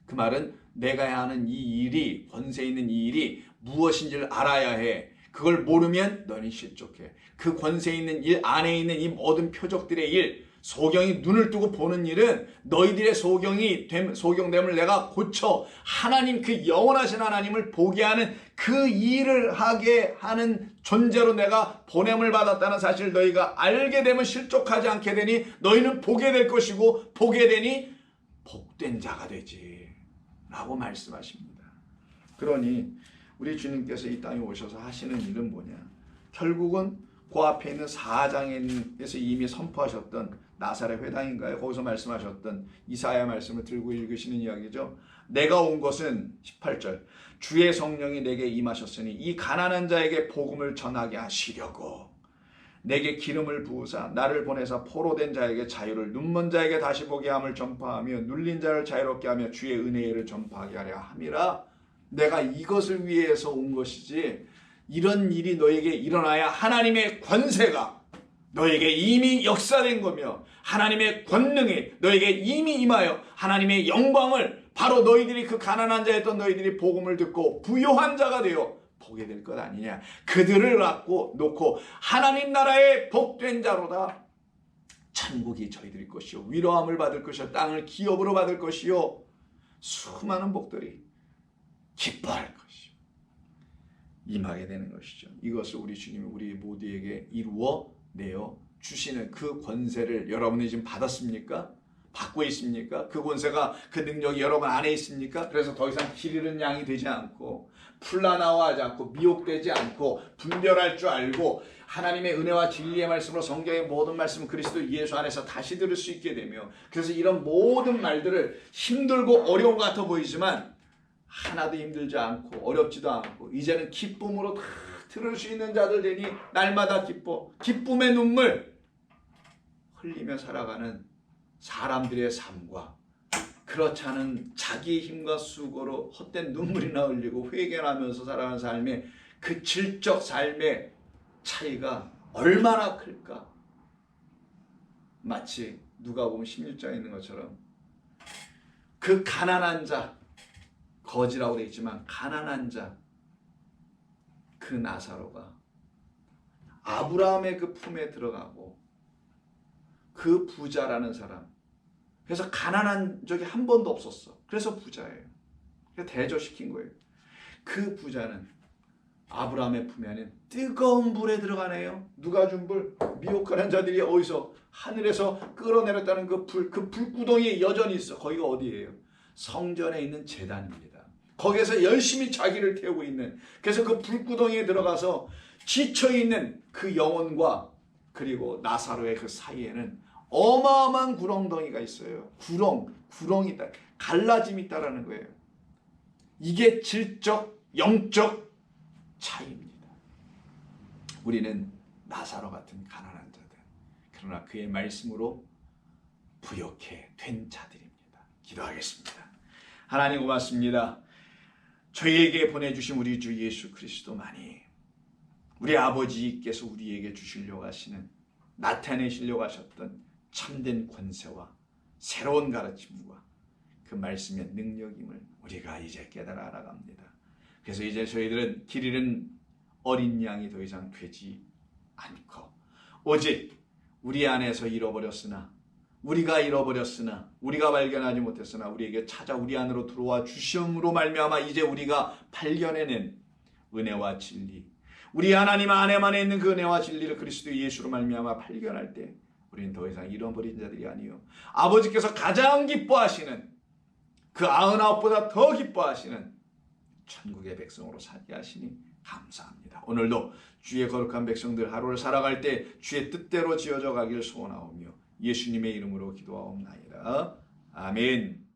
그 말은 내가 해야 하는 이 일이, 권세 있는 이 일이 무엇인지를 알아야 해. 그걸 모르면 너는 실족해. 그 권세 있는 일 안에 있는 이 모든 표적들의 일, 소경이 눈을 뜨고 보는 일은 너희들의 소경됨을 내가 고쳐 하나님, 그 영원하신 하나님을 보게 하는 그 일을 하게 하는 존재로 내가 보냄을 받았다는 사실을 너희가 알게 되면 실족하지 않게 되니 너희는 보게 될 것이고 보게 되니 복된 자가 되지 라고 말씀하십니다. 그러니 우리 주님께서 이 땅에 오셔서 하시는 일은 뭐냐? 결국은 그 앞에 있는 4장에서 이미 선포하셨던 나사렛 회당인가요? 거기서 말씀하셨던 이사야 말씀을 들고 읽으시는 이야기죠. 내가 온 것은 18절 주의 성령이 내게 임하셨으니 이 가난한 자에게 복음을 전하게 하시려고 내게 기름을 부으사 나를 보내사 포로된 자에게 자유를, 눈먼 자에게 다시 보게 함을 전파하며 눌린 자를 자유롭게 하며 주의 은혜를 전파하게 하려 함이라. 내가 이것을 위해서 온 것이지 이런 일이 너에게 일어나야 하나님의 권세가 너에게 이미 역사된 거며 하나님의 권능이 너에게 이미 임하여 하나님의 영광을 바로 너희들이 그 가난한 자였던 너희들이 복음을 듣고 부요한 자가 되어 보게 될 것 아니냐. 그들을 놓고 하나님 나라의 복된 자로다. 천국이 저희들의 것이요 위로함을 받을 것이요 땅을 기업으로 받을 것이요 수많은 복들이 기뻐할 것이요 임하게 되는 것이죠. 이것을 우리 주님이 우리 모두에게 이루어 내어 주시는 그 권세를 여러분이 지금 받았습니까? 받고 있습니까? 그 권세가, 그 능력이 여러분 안에 있습니까? 그래서 더 이상 길 잃은 양이 되지 않고 풀나나와하지 않고 미혹되지 않고 분별할 줄 알고 하나님의 은혜와 진리의 말씀으로 성경의 모든 말씀을 그리스도 예수 안에서 다시 들을 수 있게 되며, 그래서 이런 모든 말들을 힘들고 어려운 것 같아 보이지만 하나도 힘들지 않고 어렵지도 않고 이제는 기쁨으로 다 들을 수 있는 자들 되니 날마다 기쁨의 눈물 흘리며 살아가는 사람들의 삶과 그렇지 않은 자기의 힘과 수고로 헛된 눈물이나 흘리고 회개하면서 살아가는 삶의 그 질적 삶의 차이가 얼마나 클까? 마치 누가복음 16장에 있는 것처럼 그 가난한 자, 거지라고 되어 있지만 가난한 자, 그 나사로가 아브라함의 그 품에 들어가고 그 부자라는 사람, 그래서 가난한 적이 한 번도 없었어. 그래서 부자예요. 그래서 대조시킨 거예요. 그 부자는 아브라함의 품에 안에 뜨거운 불에 들어가네요. 누가 준 불? 미혹하는 자들이 어디서 하늘에서 끌어내렸다는 그 불구덩이 여전히 있어. 거기가 어디예요? 성전에 있는 제단입니다. 거기에서 열심히 자기를 태우고 있는, 그래서 그 불구덩이에 들어가서 지쳐있는 그 영혼과 그리고 나사로의 그 사이에는 어마어마한 구렁덩이가 있어요. 구렁이 있다. 갈라짐이 있다라는 거예요. 이게 질적, 영적 차이입니다. 우리는 나사로 같은 가난한 자들, 그러나 그의 말씀으로 부욕해 된 자들입니다. 기도하겠습니다. 하나님 고맙습니다. 저희에게 보내주신 우리 주 예수 그리스도만이 우리 아버지께서 우리에게 주시려고 하시는, 나타내시려고 하셨던 참된 권세와 새로운 가르침과 그 말씀의 능력임을 우리가 이제 깨달아 알아갑니다. 그래서 이제 저희들은 길 잃은 어린 양이 더 이상 되지 않고 오직 우리 안에서 우리가 발견하지 못했으나 우리에게 찾아 우리 안으로 들어와 주심으로 말미암아 이제 우리가 발견해낸 은혜와 진리, 우리 하나님 안에만 있는 그 은혜와 진리를 그리스도 예수로 말미암아 발견할 때 우리는 더 이상 잃어버린 자들이 아니요 아버지께서 가장 기뻐하시는 그 99보다 더 기뻐하시는 천국의 백성으로 살게 하시니 감사합니다. 오늘도 주의 거룩한 백성들 하루를 살아갈 때 주의 뜻대로 지어져 가기를 소원하오며 예수님의 이름으로 기도하옵나이다. 아멘.